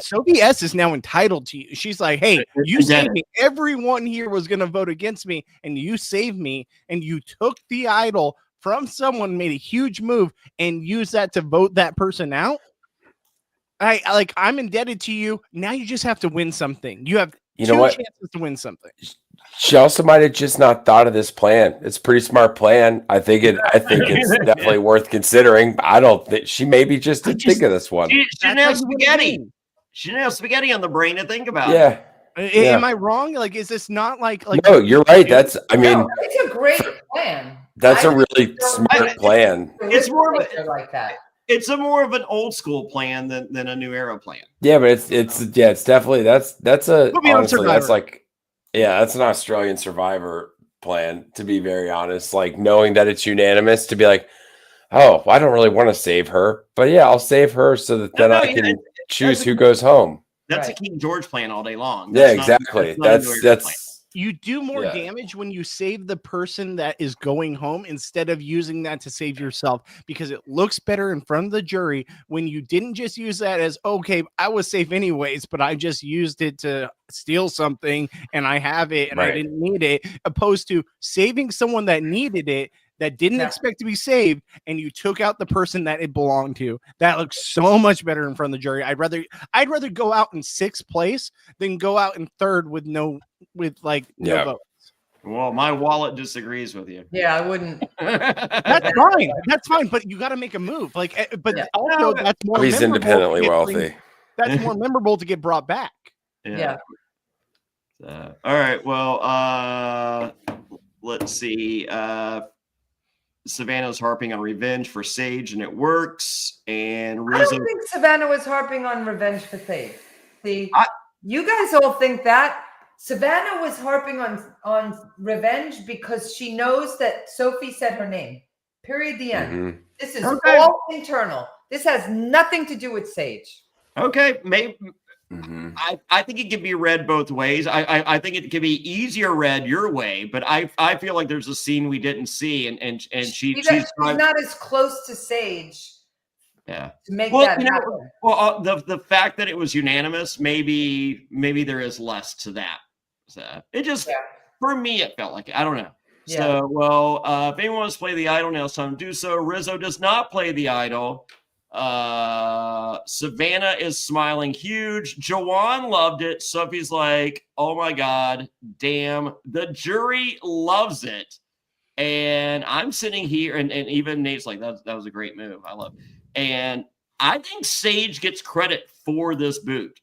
Sophie S is now entitled to you. She's like, hey, you saved me. Everyone here was going to vote against me, and you saved me, and you took the idol from someone, made a huge move, and used that to vote that person out. I'm indebted to you. Now you just have to win something. You have two chances to win something. She also might have just not thought of this plan. It's a pretty smart plan. I think it's definitely worth considering. I don't think she maybe just didn't think of this one. She didn't have spaghetti. She didn't have spaghetti on the brain to think about. Yeah. Am I wrong? Like, is this not like? No, you're right. It's a great plan. That's a really smart plan. It's more of like that. It's more of an old school plan than a new era plan. Yeah, but it's definitely that's honestly that's an Australian Survivor plan, to be very honest. Like, knowing that it's unanimous, to be like, oh, I don't really want to save her, but yeah, I'll save her so that then I can choose who goes home. That's a King George plan all day long. Yeah, exactly. That's you do more damage when you save the person that is going home instead of using that to save yourself, because it looks better in front of the jury when you didn't just use that as, okay, I was safe anyways, but I just used it to steal something and I have it and I didn't need it, opposed to saving someone that needed it, that didn't expect to be saved, and you took out the person that it belonged to. That looks so much better in front of the jury. I'd rather go out in 6th place than go out in 3rd with no votes. Well, my wallet disagrees with you. Yeah, I wouldn't. That's fine. That's fine. But you got to make a move. Also, that's more. He's independently wealthy. That's more memorable to get brought back. Yeah. All right. Well, let's see. Savannah's harping on revenge for Sage, and it works. And Rizzo, I don't think Savannah was harping on revenge for Sage. See, you guys all think that Savannah was harping on revenge because she knows that Sophie said her name. Period. The end. Mm-hmm. This is all internal. This has nothing to do with Sage. Okay, maybe. Mm-hmm. I think it can be read both ways. I think it can be easier read your way, but I feel like there's a scene we didn't see, and she's not as close to Sage. Yeah. To make that happen. Well, the fact that it was unanimous, maybe there is less to that. So it just for me, it felt like it. I don't know. Yeah. So if anyone wants to play the idol, now it's time to do so. Rizzo does not play the idol. Savannah is smiling huge. Joanne loved it. Sophie's like, oh my God, damn. The jury loves it. And I'm sitting here, and even Nate's like, that was a great move. I love it. And I think Sage gets credit for this boot.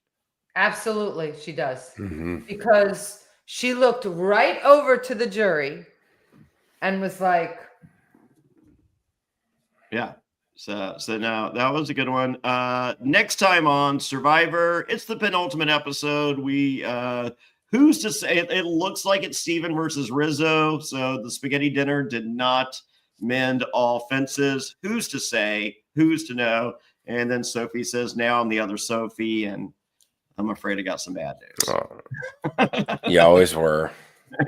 Absolutely, she does. Mm-hmm. Because she looked right over to the jury and was like, yeah. So now that was a good one. Next time on Survivor, it's the penultimate episode. We who's to say? It looks like it's Steven versus Rizzo. So the spaghetti dinner did not mend all fences. Who's to say? Who's to know? And then Sophie says, now I'm the other Sophie, and I'm afraid I got some bad news. Oh. You always were.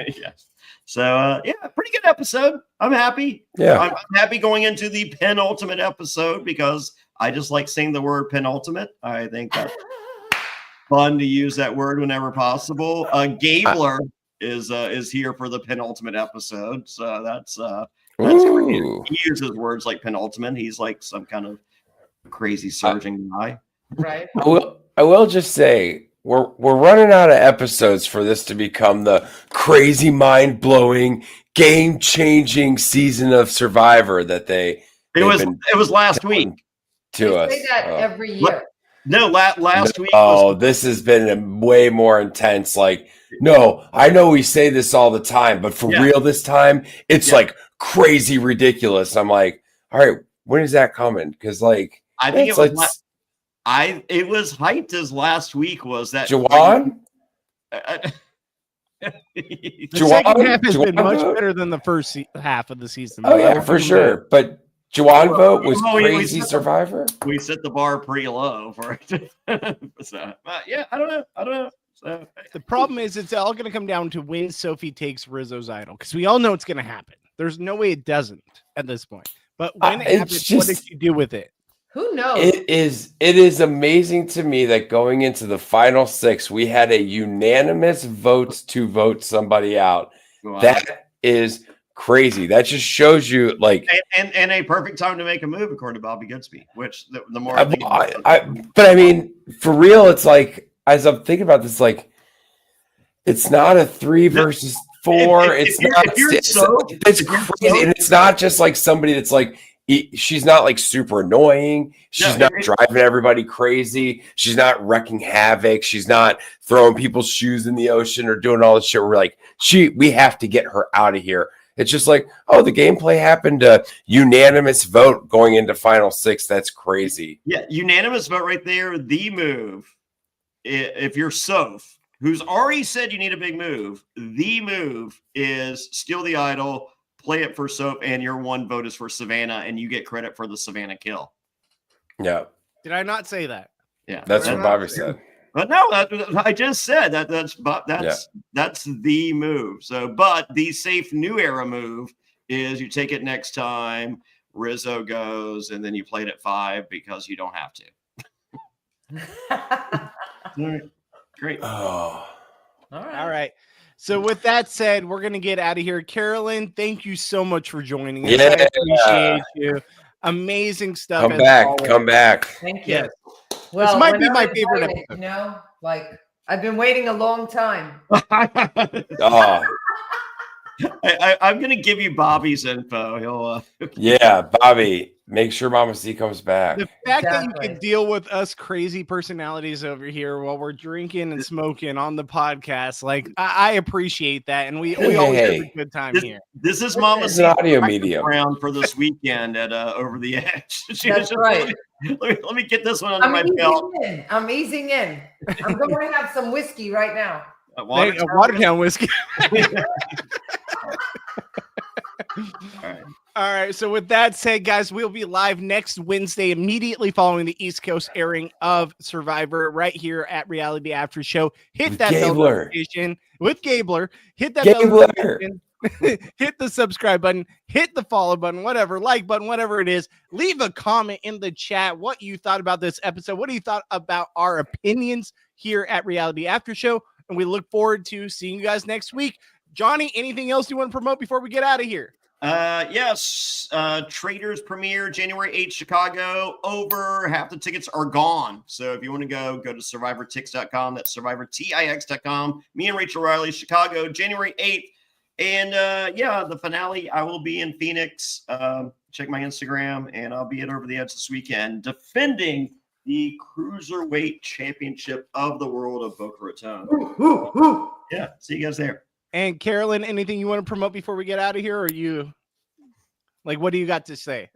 Yes. So, pretty good episode. I'm happy. Yeah. I'm happy going into the penultimate episode because I just like saying the word penultimate. I think that's fun to use that word whenever possible. Gabler is here for the penultimate episode. So that's great. He uses words like penultimate. He's like some kind of crazy surging guy. Right. I will just say we're running out of episodes for this to become the crazy, mind-blowing, game-changing season of Survivor that it was last week to us. Say that every year. No, last week. This has been way more intense. Like, no, I know we say this all the time, but for real this time, it's like crazy ridiculous. I'm like, all right, when is that coming? Because like, I think it was. It was hyped as last week was that Juwan? The second half has been much better than the first half of the season. Oh yeah, for sure. But Juwan vote was crazy Survivor. We set the bar pretty low for it. So, I don't know. So, the problem is it's all going to come down to when Sophie takes Rizzo's idol because we all know it's going to happen. There's no way it doesn't at this point. But when it happens, what did you do with it? Who knows? It is amazing to me that going into the final 6, we had a unanimous vote to vote somebody out. Wow. That is crazy. That just shows you like and a perfect time to make a move according to Bobby Goodsby. Which the more but I mean, for real, it's like as I'm thinking about this, like it's not a 3 versus 4. It's crazy, and it's not just like somebody that's like. She's not like super annoying. She's not driving everybody crazy. She's not wrecking havoc. She's not throwing people's shoes in the ocean or doing all this shit. We're like, we have to get her out of here. It's just like, oh, the gameplay happened. Unanimous vote going into final 6. That's crazy. Yeah, unanimous vote right there. The move, if you're Soph, who's already said you need a big move, the move is steal the idol, play it for Soap, and your one vote is for Savannah, and you get credit for the Savannah kill. Yeah. Did I not say that? Yeah. That's what Bobby said. But no, I just said that's the move. So, but the safe new era move is you take it next time, Rizzo goes, and then you play it at 5 because you don't have to. All right. Great. Oh. All right. So with that said, we're going to get out of here. Carolyn, thank you so much for joining us. Yeah. I appreciate you. Amazing stuff. Come back. Thank you. Yes. Well, this might be my favorite episode. You know, like I've been waiting a long time. Oh. I'm going to give you Bobby's info. He'll Yeah, Bobby. Make sure Mama C comes back. The fact that you can deal with us crazy personalities over here while we're drinking and smoking on the podcast, like I appreciate that, and we always have a good time here. This is Mama C audio medium around for this weekend at Over the Edge. That's right. Let me get this one under my belt. I'm easing in. I'm going to have some whiskey right now. Watertown whiskey. All right. So with that said, guys, we'll be live next Wednesday, immediately following the East Coast airing of Survivor, right here at Reality After Show. Hit that bell notification with Gabler. Hit that bell notification. Hit the subscribe button. Hit the follow button. Whatever, like button, whatever it is. Leave a comment in the chat what you thought about this episode. What do you thought about our opinions here at Reality After Show? And we look forward to seeing you guys next week. Johnny, anything else you want to promote before we get out of here? Yes. Traders premiere January 8th, Chicago. Over half the tickets are gone. So if you want to go to survivortix.com. That's survivortix.com. Me and Rachel Riley, Chicago, January 8th. And the finale, I will be in Phoenix. Check my Instagram, and I'll be at Over the Edge this weekend defending the Cruiserweight Championship of the world of Boca Raton. Yeah, see you guys there. And Carolyn, anything you want to promote before we get out of here? Or you what do you got to say?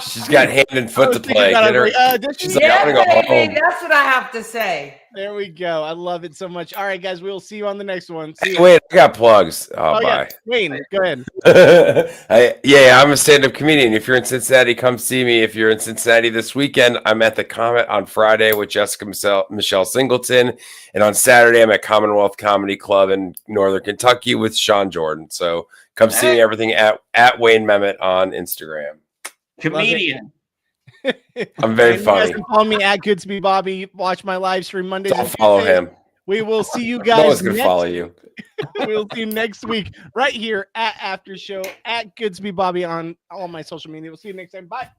She's got hand and foot to play. Get her. That's what I have to say. There we go. I love it so much. All right, guys, we'll see you on the next one. See Hey, ya. wait, I got plugs. Oh, yeah. bye. Wayne, go ahead. I'm a stand-up comedian. If you're in Cincinnati, come see me. If you're in Cincinnati this weekend, I'm at the Comet on Friday with Jessica Michelle Singleton, and on Saturday I'm at Commonwealth Comedy Club in Northern Kentucky with Sean Jordan. So come see me. Everything at Wayne Mehmet on Instagram. Comedian. I'm very and funny. You guys can follow me at Goodsby Bobby. Watch my live stream Mondays. Don't follow him. We will see you No guys. one's gonna follow you. We'll see you next week right here at After Show at Goodsby Bobby on all my social media. We'll see you next time. Bye.